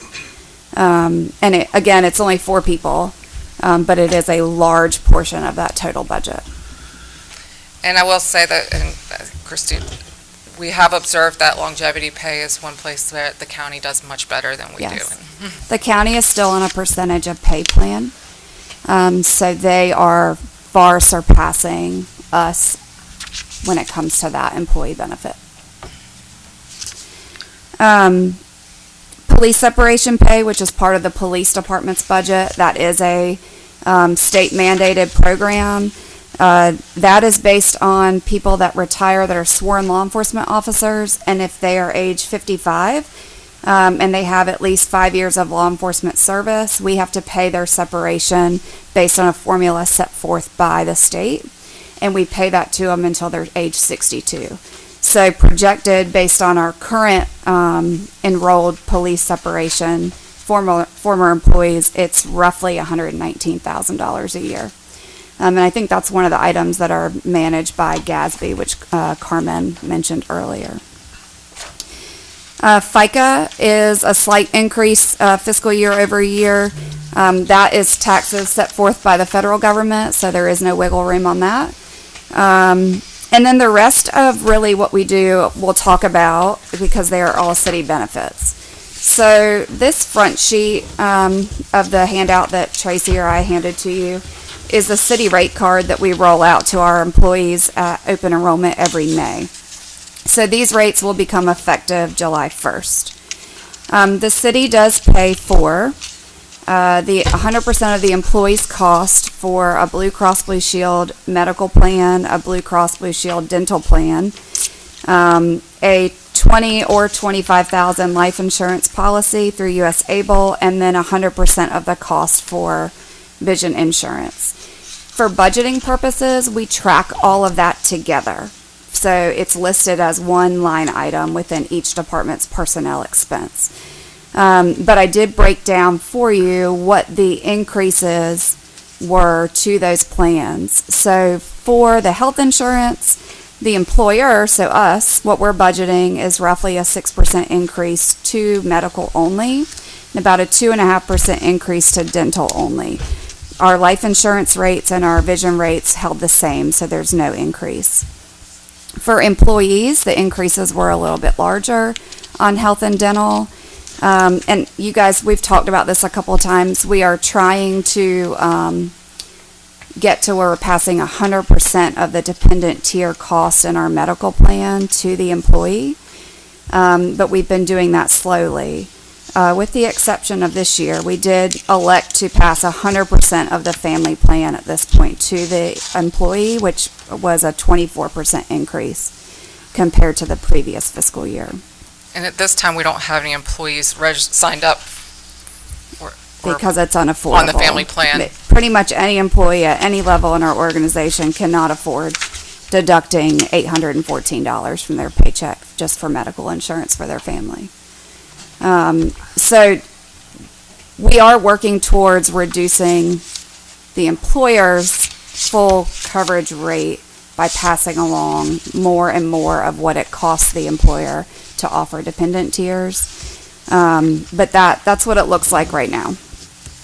And again, it's only 4 people, but it is a large portion of that total budget. And I will say that, and Christine, we have observed that longevity pay is one place where the county does much better than we Yes. do. The county is still on a percentage of pay plan, so they are far surpassing us when it comes to that employee benefit. Police separation pay, which is part of the police department's budget, that is a state mandated program. That is based on people that retire that are sworn law enforcement officers, and if they are age 55 and they have at least 5 years of law enforcement service, we have to pay their separation based on a formula set forth by the state, and we pay that to them until they're age 62. So projected based on our current enrolled police separation, former employees, it's roughly $119,000 a year. And I think that's one of the items that are managed by GASB, which Carmen mentioned earlier. FICA is a slight increase fiscal year over year. That is taxes set forth by the federal government, so there is no wiggle room on that. And then the rest of really what we do, we'll talk about because they are all city benefits. So this front sheet of the handout that Tracy or I handed to you is the city rate card that we roll out to our employees at open enrollment every May. So these rates will become effective July 1st. The city does pay for the 100% of the employee's cost for a Blue Cross Blue Shield medical plan, a Blue Cross Blue Shield dental plan, a 20 or 25,000 life insurance policy through US Able, and then 100% of the cost for vision insurance. For budgeting purposes, we track all of that together. So it's listed as one line item within each department's personnel expense. But I did break down for you what the increases were to those plans. So for the health insurance, The employer, so us, what we're budgeting is roughly a 6% increase to medical only, and about a 2.5% increase to dental only. Our life insurance rates and our vision rates held the same, so there's no increase. For employees, the increases were a little bit larger on health and dental. And you guys, we've talked about this a couple of times. We are trying to get to where we're passing 100% of the dependent tier cost in our medical plan to the employee. But we've been doing that slowly. With the exception of this year, we did elect to pass 100% of the family plan at this point to the employee, which was a 24% increase compared to the previous fiscal year. And at this time, we don't have any employees signed up Because it's unaffordable. on the family plan. Pretty much any employee at any level in our organization cannot afford deducting $814 from their paycheck just for medical insurance for their family. So we are working towards reducing the employer's full coverage rate by passing along more and more of what it costs the employer to offer dependent tiers. But that's what it looks like right now.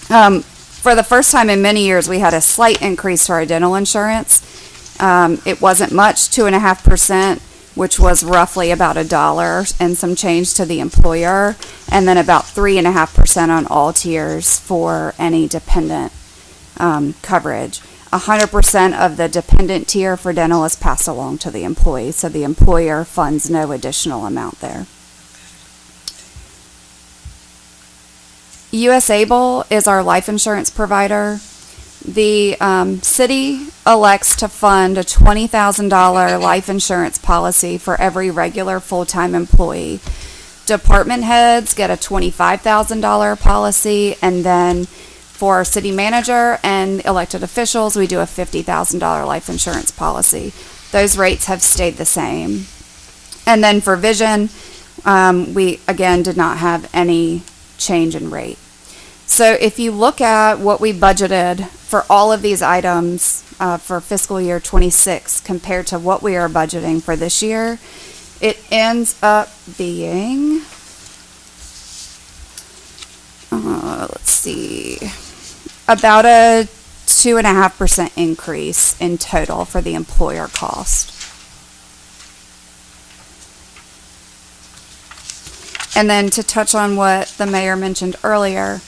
For the first time in many years, we had a slight increase to our dental insurance. It wasn't much, 2.5%, which was roughly about $1 and some change to the employer, and then about 3.5% on all tiers for any dependent coverage. 100% of the dependent tier for dental is passed along to the employee, so the employer funds no additional amount there. US Able is our life insurance provider. The city elects to fund a $20,000 life insurance policy for every regular full-time employee. Department heads get a $25,000 policy, and then for our city manager and elected officials, we do a $50,000 life insurance policy. Those rates have stayed the same. And then for vision, we again did not have any change in rate. So if you look at what we budgeted for all of these items for fiscal year 26 compared to what we are budgeting for this year, it ends up being, let's see, about a 2.5% increase in total for the employer cost. And then to touch on what the mayor mentioned earlier,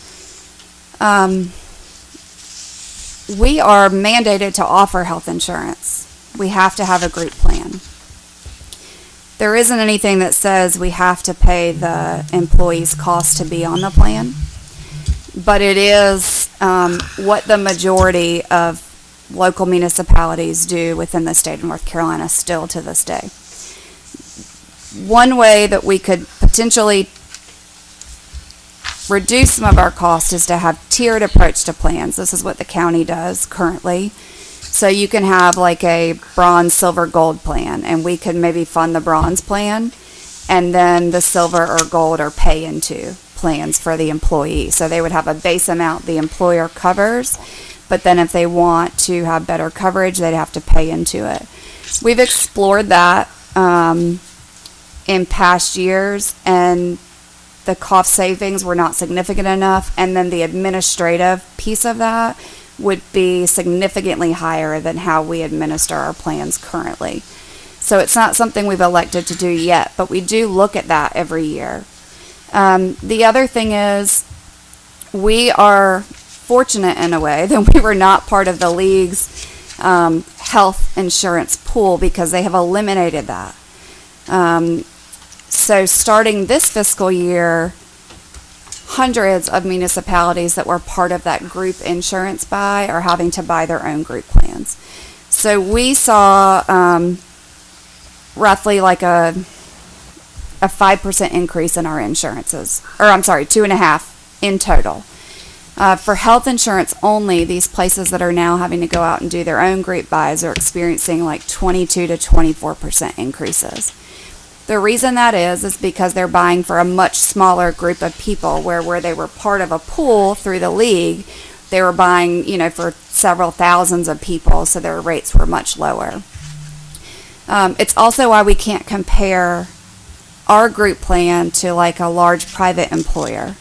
we are mandated to offer health insurance. We have to have a group plan. There isn't anything that says we have to pay the employee's cost to be on the plan, but it is what the majority of local municipalities do within the state of North Carolina still to this day. One way that we could potentially reduce some of our cost is to have tiered approach to plans. This is what the county does currently. So you can have like a bronze, silver, gold plan, and we could maybe fund the bronze plan, and then the silver or gold or pay into plans for the employee. So they would have a base amount the employer covers, but then if they want to have better coverage, they'd have to pay into it. We've explored that in past years, and the cost savings were not significant enough, and then the administrative piece of that would be significantly higher than how we administer our plans currently. So it's not something we've elected to do yet, but we do look at that every year. The other thing is, we are fortunate in a way that we were not part of the league's health insurance pool because they have eliminated that. So starting this fiscal year, hundreds of municipalities that were part of that group insurance buy are having to buy their own group plans. So we saw roughly like a 5% increase in our insurances, or I'm sorry, 2.5% in total. For health insurance only, these places that are now having to go out and do their own group buys are experiencing like 22 to 24% increases. The reason that is because they're buying for a much smaller group of people, where they were part of a pool through the league, they were buying, for several thousands of people, so their rates were much lower. It's also why we can't compare our group plan to like a large private employer,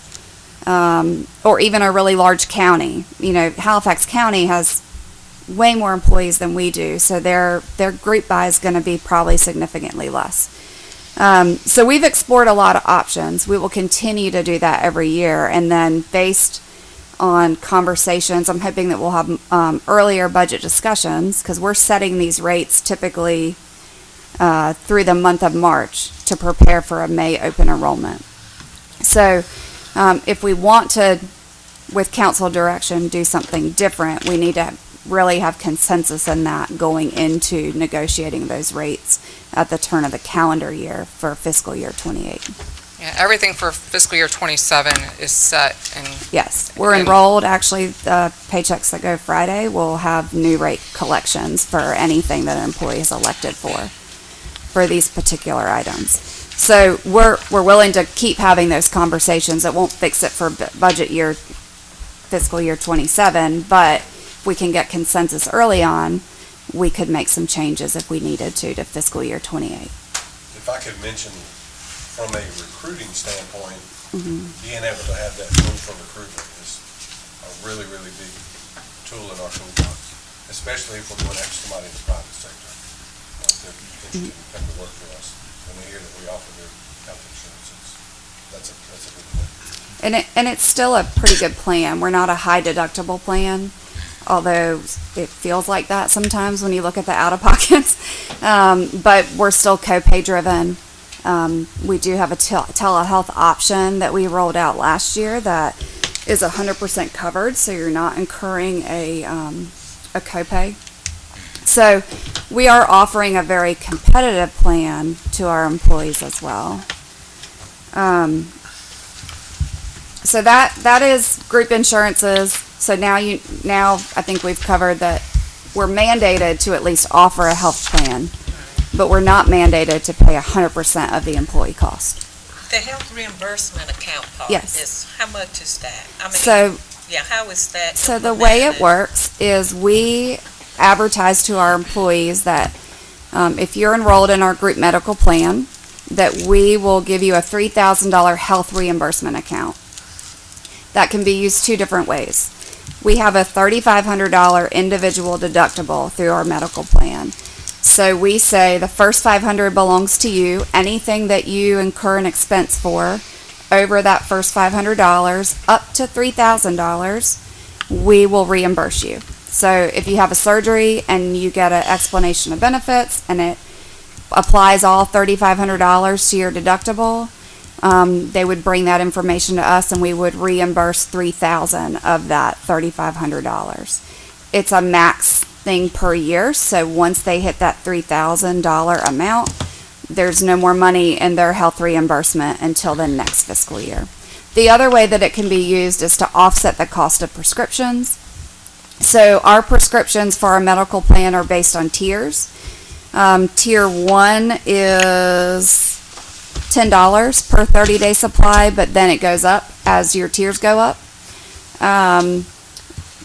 or even a really large county. You know, Halifax County has way more employees than we do, so their group buy is going to be probably significantly less. So we've explored a lot of options. We will continue to do that every year, and then based on conversations, I'm hoping that we'll have earlier budget discussions, because we're setting these rates typically through the month of March to prepare for a May open enrollment. So if we want to, with council direction, do something different, we need to really have consensus in that going into negotiating those rates at the turn of the calendar year for fiscal year 28. Yeah, everything for fiscal year 27 is set and. Yes, we're enrolled. Actually, the paychecks that go Friday will have new rate collections for anything that an employee is elected for these particular items. So we're willing to keep having those conversations. It won't fix it for budget year, fiscal year 27, but if we can get consensus early on, we could make some changes if we needed to fiscal year 28. If I could mention, from a recruiting standpoint, being able to have that room for recruitment is a really, really big tool in our toolbox, especially if we're going after somebody in the private sector. They're interested in coming to work for us, and they hear that we offer their health insurance. That's a good thing. And it's still a pretty good plan. We're not a high deductible plan, although it feels like that sometimes when you look at the out-of-pockets. But we're still copay driven. We do have a telehealth option that we rolled out last year that is 100% covered, so you're not incurring a copay. So we are offering a very competitive plan to our employees as well. So that is group insurances. So now I think we've covered that we're mandated to at least offer a health plan, but we're not mandated to pay 100% of the employee cost. The health reimbursement account part Yes. how much is that? I mean, So how is that? So the way it implemented? works is we advertise to our employees that if you're enrolled in our group medical plan, that we will give you a $3,000 health reimbursement account. That can be used two different ways. We have a $3,500 individual deductible through our medical plan. So we say the first $500 belongs to you. Anything that you incur an expense for over that first $500 up to $3,000, we will reimburse you. So if you have a surgery and you get an explanation of benefits and it applies all $3,500 to your deductible, they would bring that information to us and we would reimburse $3,000 of that $3,500. It's a max thing per year, so once they hit that $3,000 amount, there's no more money in their health reimbursement until the next fiscal year. The other way that it can be used is to offset the cost of prescriptions. So our prescriptions for our medical plan are based on tiers. Tier 1 is $10 per 30-day supply, but then it goes up as your tiers go up.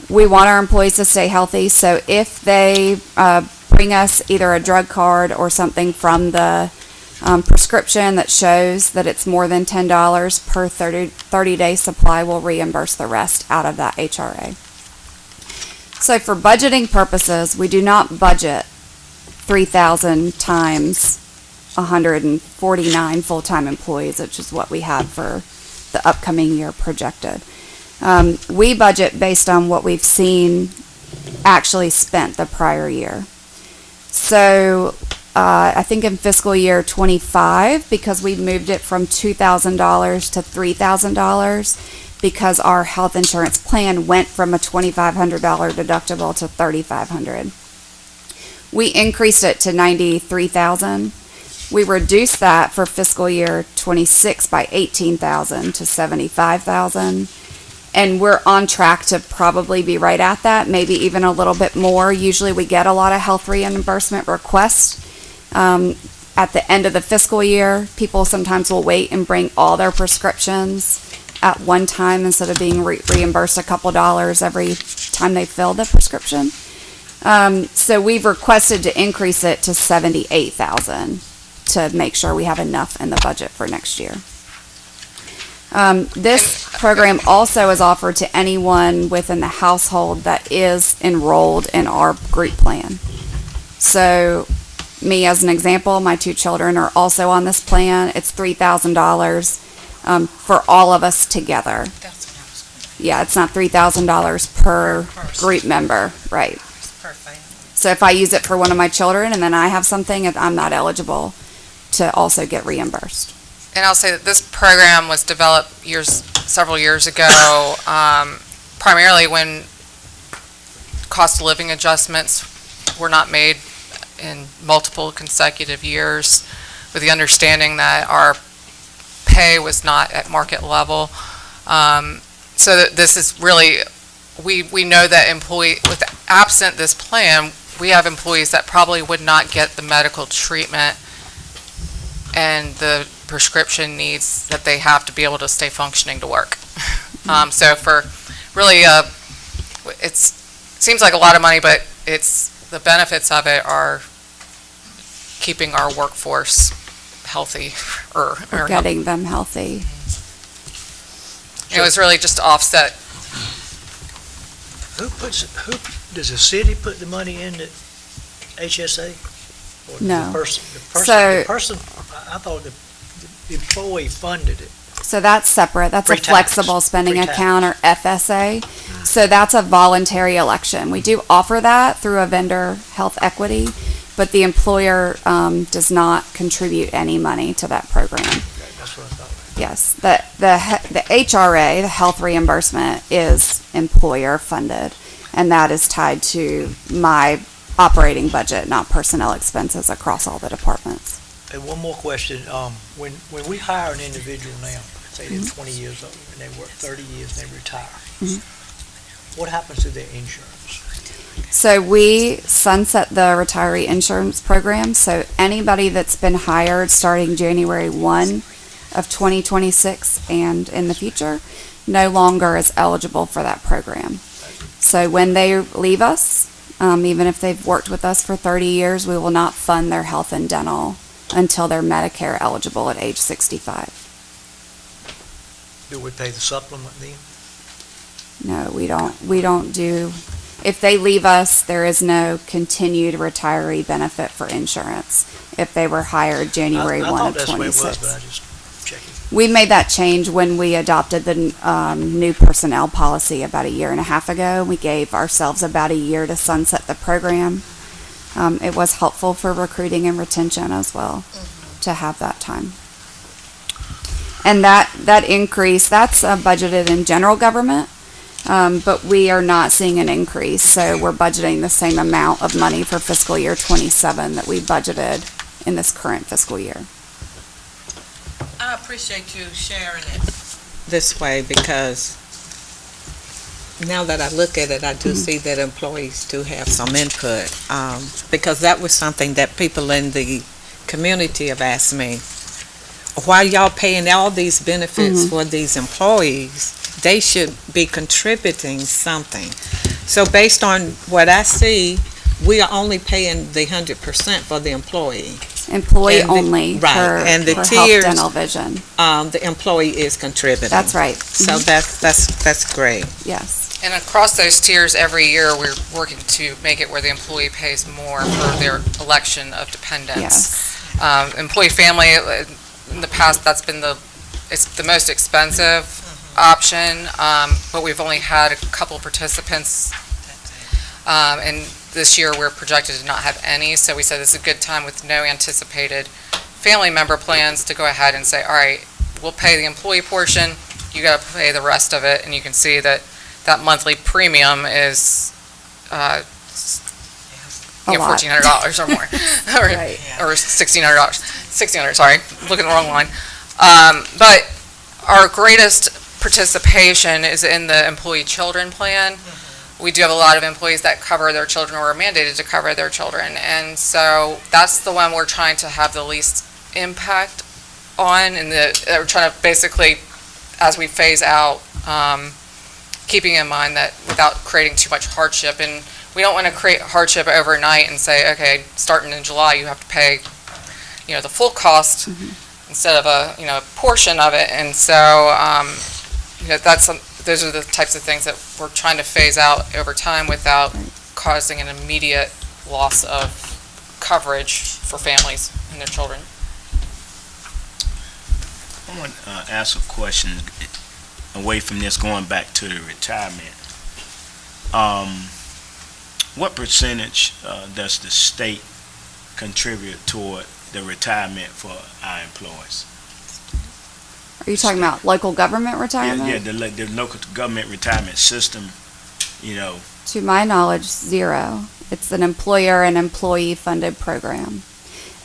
We want our employees to stay healthy, so if they bring us either a drug card or something from the prescription that shows that it's more than $10 per 30-day supply, we'll reimburse the rest out of that HRA. So for budgeting purposes, we do not budget 3,000 times 149 full-time employees, which is what we have for the upcoming year projected. We budget based on what we've seen actually spent the prior year. So I think in fiscal year 25, because we moved it from $2,000 to $3,000, because our health insurance plan went from a $2,500 deductible to $3,500. We increased it to $93,000. We reduced that for fiscal year 26 by $18,000 to $75,000. And we're on track to probably be right at that, maybe even a little bit more. Usually we get a lot of health reimbursement requests at the end of the fiscal year. People sometimes will wait and bring all their prescriptions at one time instead of being reimbursed a couple dollars every time they fill the prescription. So we've requested to increase it to 78,000 to make sure we have enough in the budget for next year. This program also is offered to anyone within the household that is enrolled in our group plan. So me, as an example, my 2 children are also on this plan. It's $3,000 for all of us together. That's what I was wondering. Yeah, it's not $3,000 per group member, right? Per family. So if I use it for one of my children and then I have something, I'm not eligible to also get reimbursed. And I'll say that this program was developed several years ago, primarily when cost of living adjustments were not made in multiple consecutive years, with the understanding that our pay was not at market level. So that this is really, we know that absent this plan, we have employees that probably would not get the medical treatment and the prescription needs that they have to be able to stay functioning to work. So for really, it seems like a lot of money, but the benefits of it are keeping our workforce healthy or Getting them healthy. It was really just to offset. Who does the city put the money in the HSA? Or No. The person, I thought the employee funded it. So that's separate. That's a Pre-tax. flexible spending Pre-tax. account, or FSA. So that's a voluntary election. We do offer that through a vendor health equity, but the employer does not contribute any money to that program. Okay, that's what I thought. Yes, the HRA, the health reimbursement, is employer funded, and that is tied to my operating budget, not personnel expenses across all the departments. And one more question, when we hire an individual now, say they're 20 years old, and they work 30 years, and they retire, what happens to their insurance? So we sunset the retiree insurance program, so anybody that's been hired starting January 1 of 2026 and in the future, no longer is eligible for that program. So when they leave us, even if they've worked with us for 30 years, we will not fund their health and dental until they're Medicare eligible at age 65. Do we pay the supplement then? No, we don't do, if they leave us, there is no continued retiree benefit for insurance if they were hired January 1 I of thought that's the way it was, 26. but I just checking. We made that change when we adopted the new personnel policy about a year and a half ago. We gave ourselves about a year to sunset the program. It was helpful for recruiting and retention as well to have that time. And that increase, that's budgeted in general government, but we are not seeing an increase. So we're budgeting the same amount of money for fiscal year 27 that we budgeted in this current fiscal year. I appreciate you sharing it this way, because now that I look at it, I do see that employees do have some input. Because that was something that people in the community have asked me. Why y'all paying all these benefits for these employees? They should be contributing something. So based on what I see, we are only paying the 100% for the employee. Employee And the- only right, for and the health, tiers- dental, vision. The employee is contributing. That's right. So that's great. Yes. And across those tiers, every year, we're working to make it where the employee pays more for their election of dependents. Yes. Employee family, in the past, it's the most expensive option, but we've only had a couple participants. And this year, we're projected to not have any, so we said this is a good time with no anticipated family member plans to go ahead and say, all right, we'll pay the employee portion, you gotta pay the rest of it, and you can see that monthly premium is, A lot. $1,400 or more, Right. or $1,600, $1,600, sorry, looking at the wrong line. But our greatest participation is in the employee children plan. We do have a lot of employees that cover their children or are mandated to cover their children, and so that's the one we're trying to have the least impact on, and we're trying to basically, as we phase out, keeping in mind that without creating too much hardship, and we don't want to create hardship overnight and say, okay, starting in July, you have to pay, the full cost instead of a portion of it. And so, those are the types of things that we're trying to phase out over time without causing an immediate loss of coverage for families and their children. I want to ask a question away from this, going back to the retirement. What percentage does the state contribute toward the retirement for our employees? Are you talking about local government retirement? Yeah, the local government retirement system, To my knowledge, zero. It's an employer and employee funded program.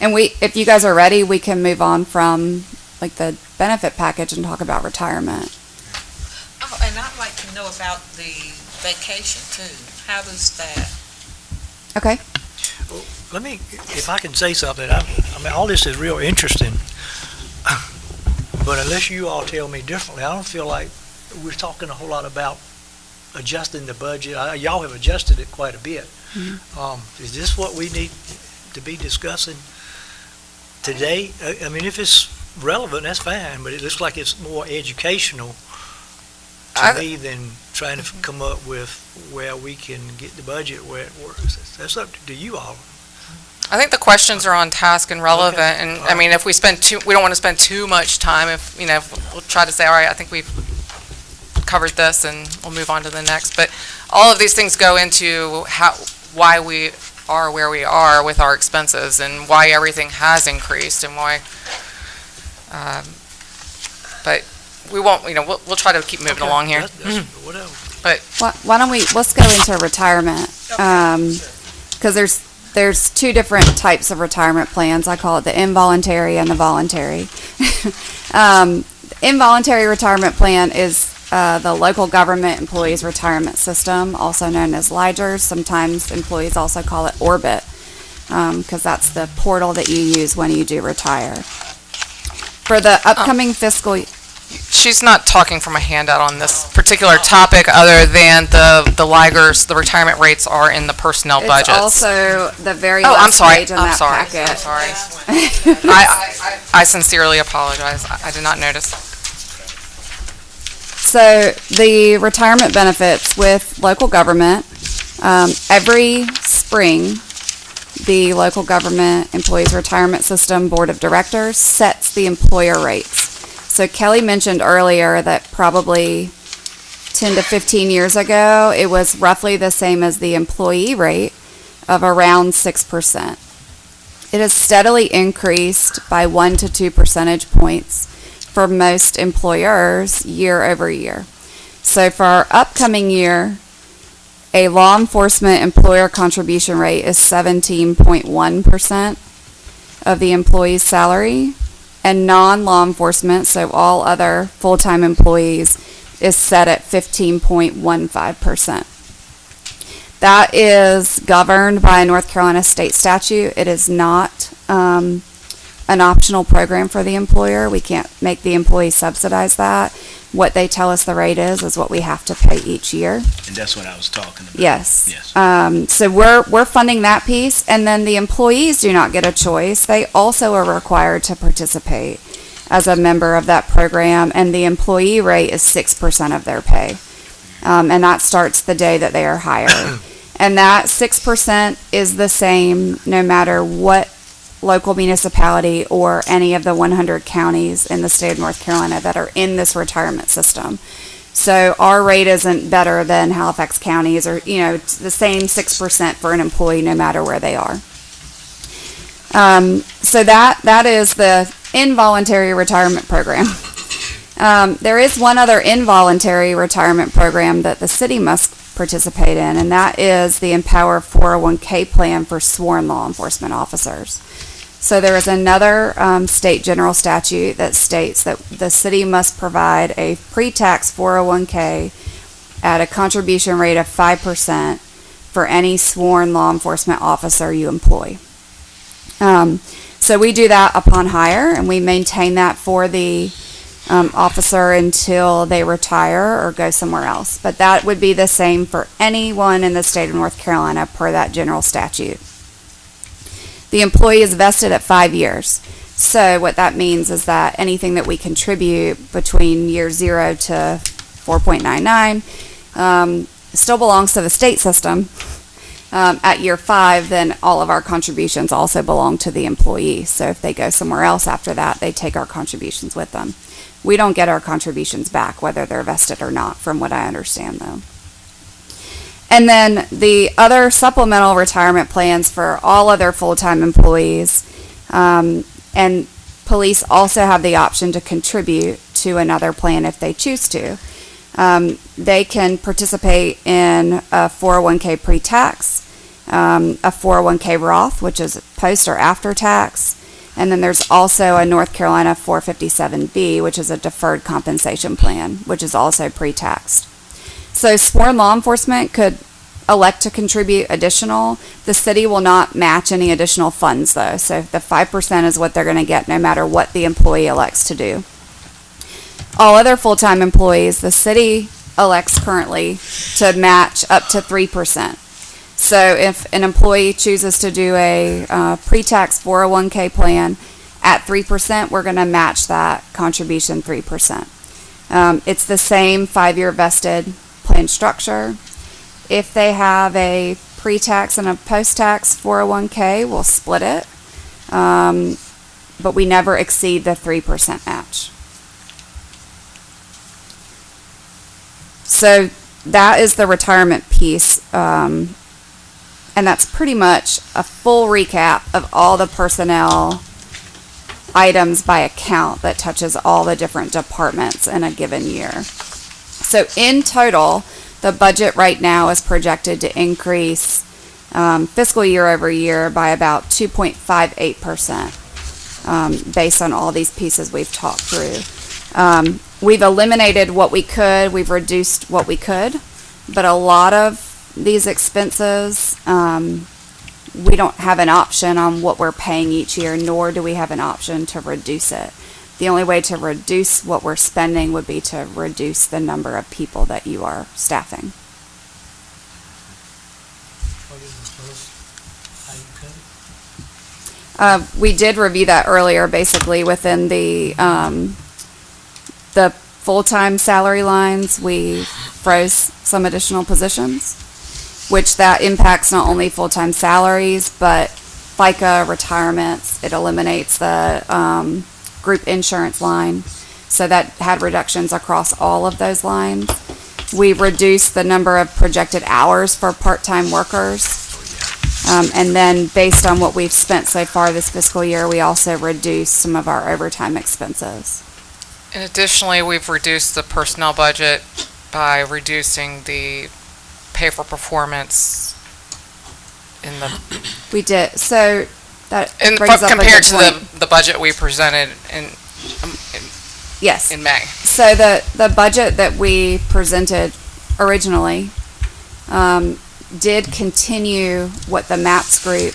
And if you guys are ready, we can move on from like the benefit package and talk about retirement. Oh, and I'd like to know about the vacation too. How does that? Okay. Well, if I can say something, I mean, all this is real interesting, but unless you all tell me differently, I don't feel like we're talking a whole lot about adjusting the budget. Y'all have adjusted it quite a bit. Is this what we need to be discussing today? I mean, if it's relevant, that's fine, but it looks like it's more educational to me than trying to come up with where we can get the budget where it works. That's up to you all. I think the questions are on task and relevant, and I mean, if we we don't want to spend too much time. If we'll try to say, all right, I think we've covered this, and we'll move on to the next. But all of these things go into why we are where we are with our expenses, and why everything has increased, and why. But we won't. We'll try to keep moving along here. Whatever. But Why don't let's go into retirement, because there's two different types of retirement plans. I call it the involuntary and the voluntary. Involuntary retirement plan is the local government employees retirement system, also known as LIGERS. Sometimes employees also call it Orbit, because that's the portal that you use when you do retire. For the upcoming fiscal she's not talking from a handout on this particular topic, other than the LIGERS, the retirement rates are in the personnel budgets. It's also the very I'm last sorry. page in I'm that sorry. packet. I'm sorry. I sincerely apologize. I did not notice. So the retirement benefits with local government, every spring, the local government employees retirement system board of directors sets the employer rates. So Kelly mentioned earlier that probably 10 to 15 years ago, it was roughly the same as the employee rate of around 6%. It has steadily increased by 1 to 2 percentage points for most employers year over year. So for our upcoming year, a law enforcement employer contribution rate is 17.1% of the employee's salary, and non-law enforcement, so all other full-time employees, is set at 15.15%. That is governed by a North Carolina state statute. It is not an optional program for the employer. We can't make the employee subsidize that. What they tell us the rate is what we have to pay each year. And that's what I was talking about. Yes. Yes. So we're funding that piece, and then the employees do not get a choice. They also are required to participate as a member of that program, and the employee rate is 6% of their pay. And that starts the day that they are hired. And that 6% is the same no matter what local municipality or any of the 100 counties in the state of North Carolina that are in this retirement system. So our rate isn't better than Halifax County's, or, it's the same 6% for an employee no matter where they are. So that is the involuntary retirement program. There is one other involuntary retirement program that the city must participate in, and that is the Empower 401k plan for sworn law enforcement officers. So there is another state general statute that states that the city must provide a pre-tax 401k at a contribution rate of 5% for any sworn law enforcement officer you employ. So we do that upon hire, and we maintain that for the officer until they retire or go somewhere else. But that would be the same for anyone in the state of North Carolina per that general statute. The employee is vested at 5 years. So what that means is that anything that we contribute between year 0 to 4.99 still belongs to the state system. At year 5, then all of our contributions also belong to the employee. So if they go somewhere else after that, they take our contributions with them. We don't get our contributions back, whether they're vested or not, from what I understand, though. And then the other supplemental retirement plans for all other full-time employees, and police also have the option to contribute to another plan if they choose to. They can participate in a 401k pre-tax, a 401k Roth, which is post or after tax, and then there's also a North Carolina 457B, which is a deferred compensation plan, which is also pre-taxed. So sworn law enforcement could elect to contribute additional. The city will not match any additional funds, though, so the 5% is what they're going to get no matter what the employee elects to do. All other full-time employees, the city elects currently to match up to 3%. So if an employee chooses to do a pre-tax 401k plan at 3%, we're going to match that contribution 3%. It's the same 5-year vested plan structure. If they have a pre-tax and a post-tax 401k, we'll split it, but we never exceed the 3% match. So that is the retirement piece, and that's pretty much a full recap of all the personnel items by account that touches all the different departments in a given year. So in total, the budget right now is projected to increase fiscal year over year by about 2.58%, based on all these pieces we've talked through. We've eliminated what we could, we've reduced what we could, but a lot of these expenses, we don't have an option on what we're paying each year, nor do we have an option to reduce it. The only way to reduce what we're spending would be to reduce the number of people that you are staffing. We did review that earlier, basically within the full-time salary lines, we froze some additional positions, which that impacts not only full-time salaries, but FICA, retirements. It eliminates the group insurance line. So that had reductions across all of those lines. We reduced the number of projected hours for part-time workers. And then based on what we've spent so far this fiscal year, we also reduced some of our overtime expenses. And additionally, we've reduced the personnel budget by reducing the pay for performance in the... We did, so that And brings up a compared good to point. the budget we presented Yes. in May. So the budget that we presented originally did continue what the MAPS group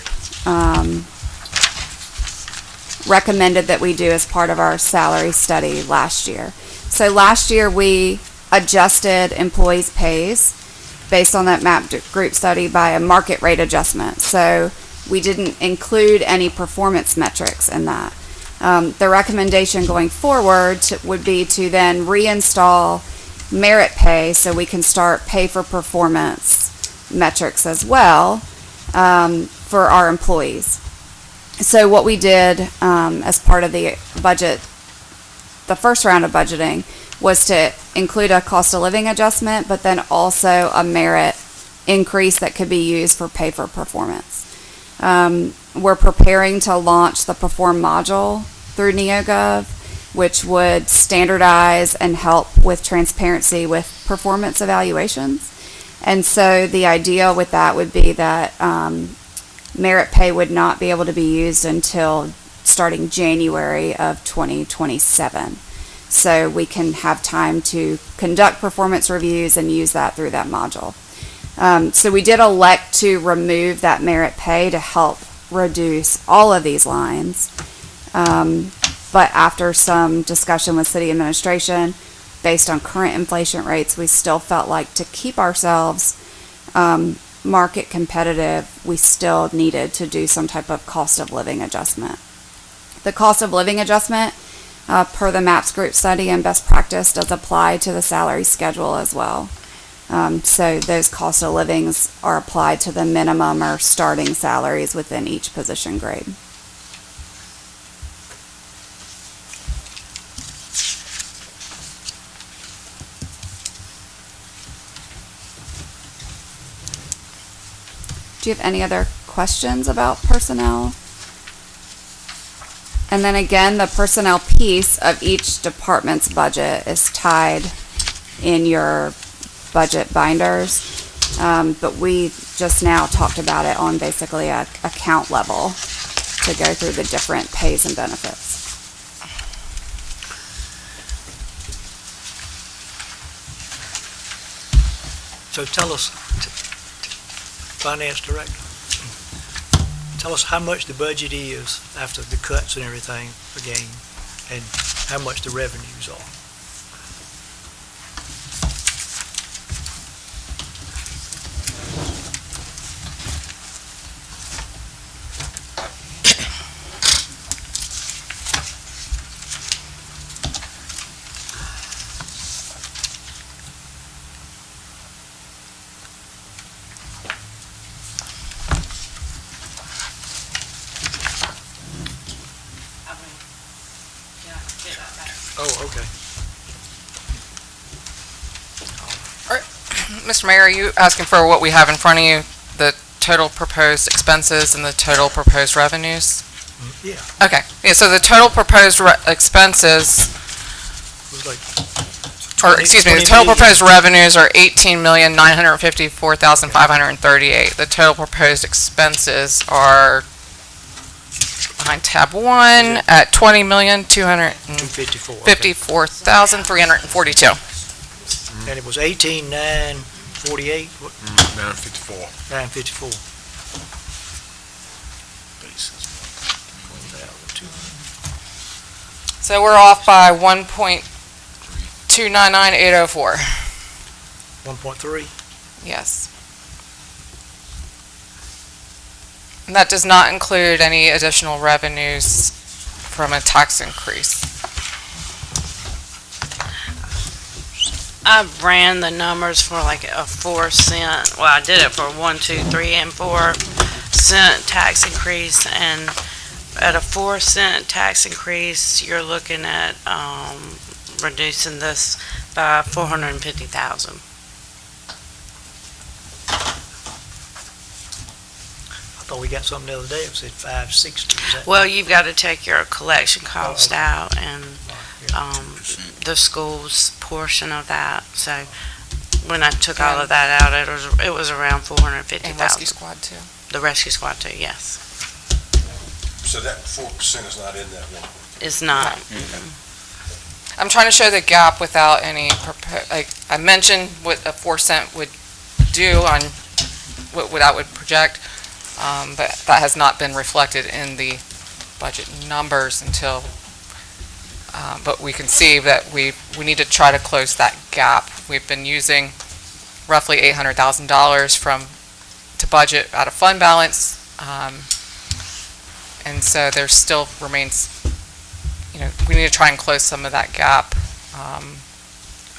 recommended that we do as part of our salary study last year. So last year we adjusted employees' pays based on that MAPS group study by a market rate adjustment. So we didn't include any performance metrics in that. The recommendation going forward would be to then reinstall merit pay so we can start pay for performance metrics as well for our employees. So what we did as part of the budget, the first round of budgeting, was to include a cost of living adjustment, but then also a merit increase that could be used for pay for performance. We're preparing to launch the Perform module through NeoGov, which would standardize and help with transparency with performance evaluations. And so the idea with that would be that merit pay would not be able to be used until starting January of 2027. So we can have time to conduct performance reviews and use that through that module. So we did elect to remove that merit pay to help reduce all of these lines. But after some discussion with city administration, based on current inflation rates, we still felt like to keep ourselves market competitive, we still needed to do some type of cost of living adjustment. The cost of living adjustment, per the MAPS group study and best practice, does apply to the salary schedule as well. So those cost of livings are applied to the minimum or starting salaries within each position grade. Do you have any other questions about personnel? And then again, the personnel piece of each department's budget is tied in your budget binders. But we just now talked about it on basically a account level to go through the different pays and benefits. So tell us, Finance Director, tell us how much the budget is after the cuts and everything again, and how much the revenues are. Oh, okay. Mr. Mayor, are you asking for what we have in front of you, the total proposed expenses and the total proposed revenues? Yeah, Okay, yeah, so the total proposed expenses, it was like or excuse me, the 20 total million. proposed revenues are $18,954,538. The total proposed expenses are behind tab 1 at $20,254,342. 254. And it was 18,948, what, 954. 954. So we're off by 1.299804. 1.3. Yes. And that does not include any additional revenues from a tax increase. I ran the numbers for like a 4 cent, well, I did it for 1, 2, 3, and 4 cent tax increase, and at a 4 cent tax increase, you're looking at, reducing this by 450,000. I thought we got something the other day, it said 560. Is that- Well, you've got to take your collection cost okay. out and, Yeah. the school's portion of that, so when I took all of that out, it was around And rescue 450,000. squad too. The rescue squad too, yes. So that 4% is not in that one. It's not. I'm trying to show the gap without any, like, I mentioned what a 4 cent would do on what that would project, but that has not been reflected in the budget numbers until, but we can see that we need to try to close that gap. We've been using roughly $800,000 to budget out of fund balance, and so there still remains, we need to try and close some of that gap.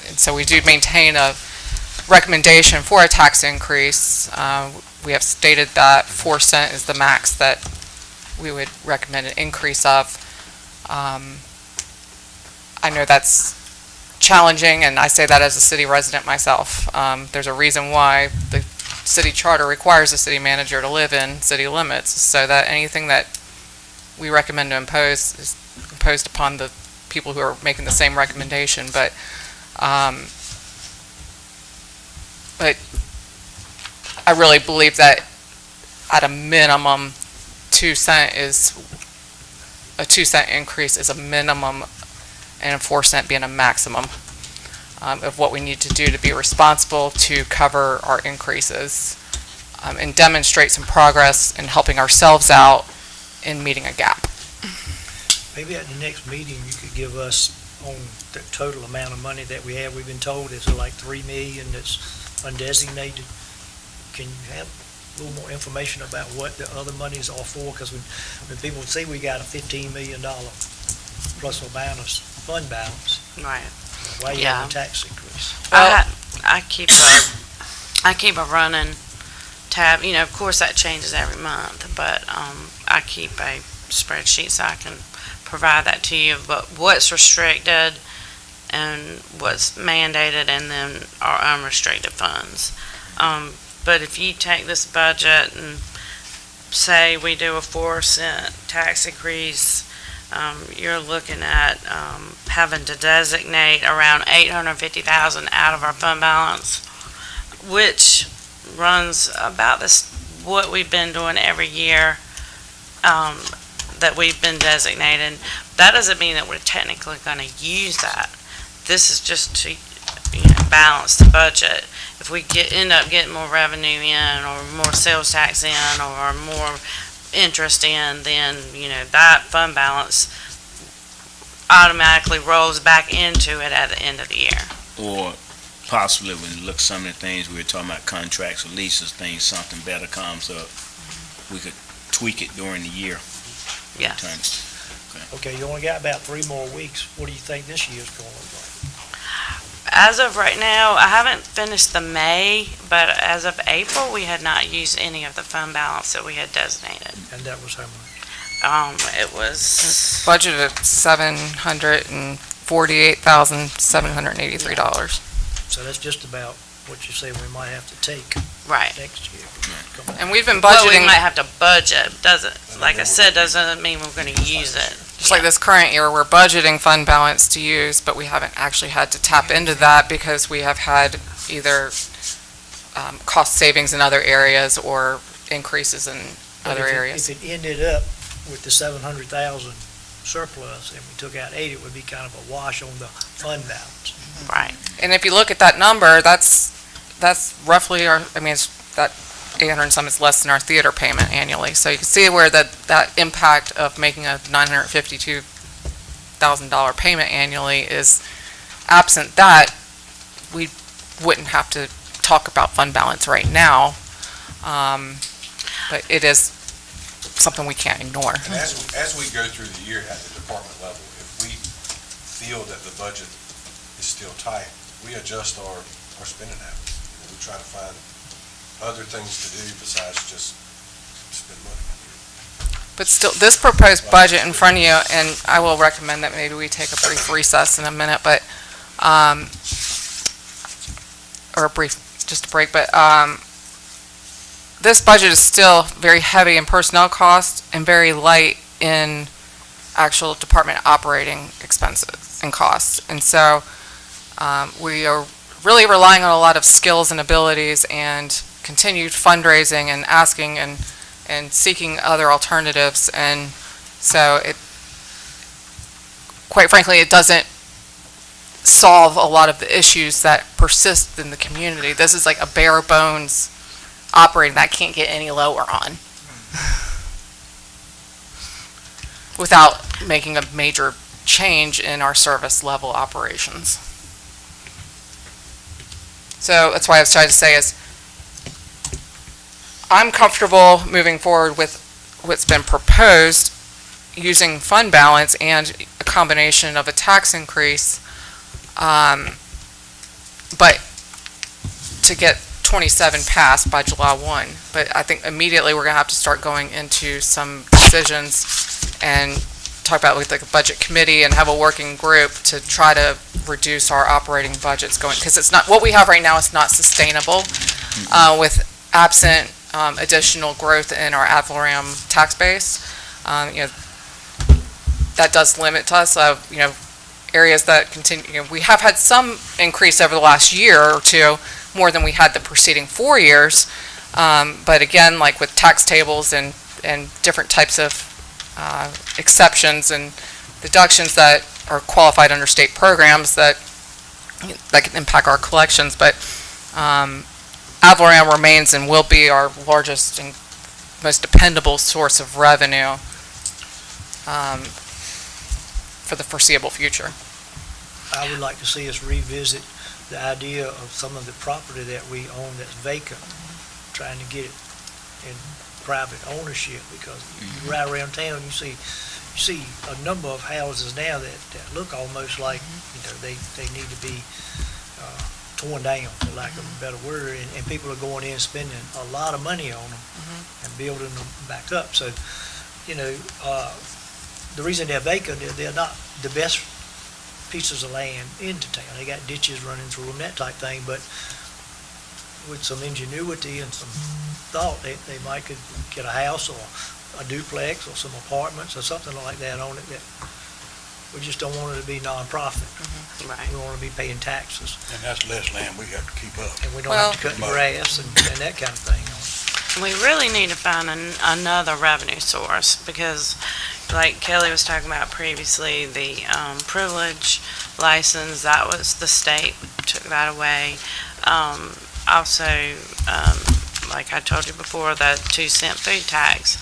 And so we do maintain a recommendation for a tax increase. We have stated that 4 cent is the max that we would recommend an increase of. I know that's challenging, and I say that as a city resident myself. There's a reason why the city charter requires the city manager to live in city limits, so that anything that we recommend to impose is imposed upon the people who are making the same recommendation. But I really believe that at a minimum, 2 cent increase is a minimum, and a 4 cent being a maximum of what we need to do to be responsible to cover our increases, and demonstrate some progress in helping ourselves out in meeting a gap. Maybe at the next meeting, you could give us on the total amount of money that we have. We've been told it's like 3 million that's undesignated. Can you have a little more information about what the other monies are for? Because when people see we got a $15 million plus or minus fund balance, Right. why you Yeah. have a tax increase? I keep a running tab, of course that changes every month, but, I keep a spreadsheet so I can provide that to you, but what's restricted and what's mandated and then our unrestricted funds. But if you take this budget and say we do a 4% tax increase, you're looking at, having to designate around 850,000 out of our fund balance, which runs about what we've been doing every year, that we've been designating. That doesn't mean that we're technically going to use that. This is just to, balance the budget. If we end up getting more revenue in, or more sales tax in, or more interest in, then, that fund balance automatically rolls back into it at the end of the year. Or possibly when you look at some of the things we were talking about, contracts or leases, things, something better comes up, we could tweak it during the year. Yeah. Okay, you only got about 3 more weeks. What do you think this year's going to look like? As of right now, I haven't finished the May, but as of April, we had not used any of the fund balance that we had designated. And that was how much? It was, Budgeted $748,783. So that's just about what you say we might have to take right. next year. And we've been Well, we budgeting, might have to budget, like I said, doesn't mean we're gonna use it. just like this current year, we're budgeting fund balance to use, but we haven't actually had to tap into that because we have had either cost savings in other areas or increases in But other if it- areas. If it ended up with the 700,000 surplus and we took out 80, it would be kind of a wash on the fund balance. Right. And if you look at that number, that's roughly it's that 800 and some is less than our theater payment annually. So you can see where that impact of making a $952,000 payment annually is absent. That we wouldn't have to talk about fund balance right now. But it is something we can't ignore. And as we go through the year at the department level, if we feel that the budget is still tight, we adjust our spending habits. We try to find other things to do besides just spend money. But still, this proposed budget in front of you, and I will recommend that maybe we take a brief recess in a minute, but, or just a break, but, this budget is still very heavy in personnel costs and very light in actual department operating expenses and costs. And so, we are really relying on a lot of skills and abilities and continued fundraising and asking and seeking other alternatives. And so quite frankly, it doesn't solve a lot of the issues that persist in the community. This is like a bare bones operating that can't get any lower on without making a major change in our service level operations. So that's why I was trying to say is I'm comfortable moving forward with what's been proposed using fund balance and a combination of a tax increase, but to get 27 passed by July 1. But I think immediately we're going to have to start going into some decisions and talk about with like a budget committee and have a working group to try to reduce our operating budgets going, because it's not, what we have right now is not sustainable with absent additional growth in our ad valorem tax base. That does limit us, areas that continue, we have had some increase over the last year or two, more than we had the preceding 4 years. But again, like with tax tables and different types of exceptions and deductions that are qualified under state programs that can impact our collections. But ad valorem remains and will be our largest and most dependable source of revenue. for the foreseeable future. I would like to see us revisit the idea of some of the property that we own that's vacant, trying to get it in private ownership, because you ride around town, you see a number of houses now that look almost like, they need to be torn down, for lack of a better word, and people are going in spending a lot of money on them and building them back up. So, the reason they're vacant, they're not the best pieces of land into town. They got ditches running through them, that type thing, but with some ingenuity and some thought, they might could get a house or a duplex or some apartments or something like that on it. That we just don't want it to be nonprofit. Right. We want to be paying taxes, And that's less land we have to keep up. and we don't have to cut the grass and that kind of thing. We really need to find another revenue source, because like Kelly was talking about previously, the privilege license, that was, the state took that away. Also, like I told you before, the 2-cent food tax.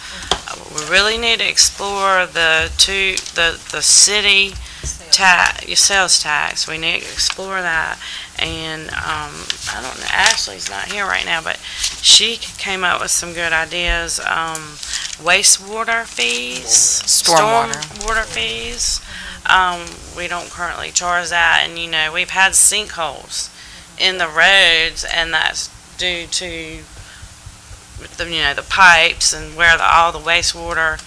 We really need to explore the city sales tax. We need to explore that. And I don't know, Ashley's not here right now, but she came up with some good ideas. Wastewater fees, stormwater fees. We don't currently charge that, and we've had sinkholes in the roads, and that's due to the pipes and where all the wastewater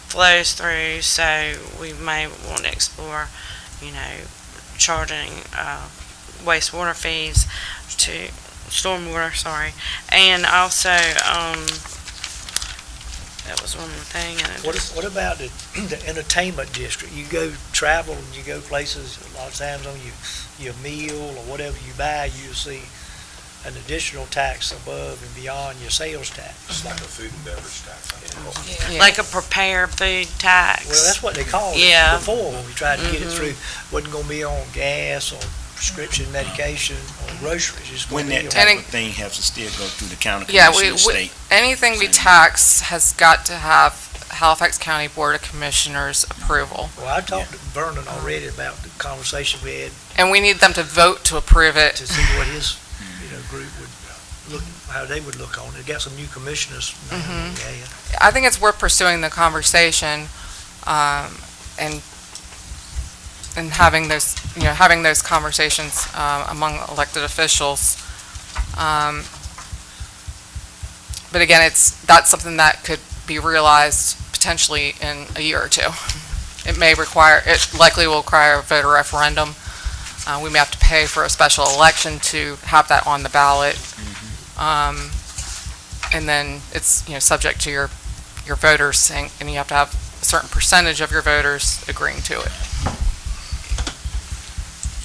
flows through. So we may want to explore, charging wastewater fees to stormwater, and also that was one more thing. And What about the entertainment district? You go travel and you go places, a lot of times on your meal or whatever you buy, you'll see an additional tax above and beyond your sales tax. It's like a food and beverage tax. like a prepared food tax. Well, that's what they called it Yeah. before, when we tried to get it through. Wasn't gonna be on gas or prescription medication or groceries. It's gonna When be that on- type of thing has to still go through the county Yeah, commission of state. anything we tax has got to have Halifax County Board of Commissioners approval. Well, I talked to Vernon already about the conversation we had And we need them to vote to approve it. to see what his, group would look, how they would look on it. Got some new commissioners now. Yeah. I think it's worth pursuing the conversation, and having those conversations among elected officials. But again, that's something that could be realized potentially in a year or two. It likely will require a voter referendum. We may have to pay for a special election to have that on the ballot. And then it's, subject to your voters saying, and you have to have a certain percentage of your voters agreeing to it.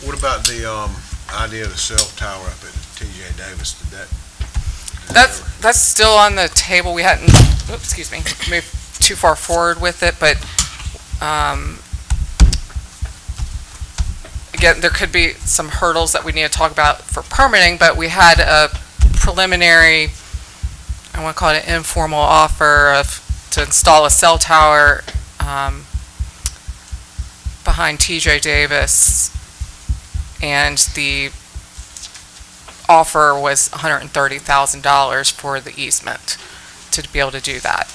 What about the idea of the cell tower up at TJ Davis? That's still on the table. We hadn't, moved too far forward with it, but again, there could be some hurdles that we need to talk about for permitting, but we had a preliminary, I want to call it an informal offer to install a cell tower behind TJ Davis, and the offer was $130,000 for the easement to be able to do that.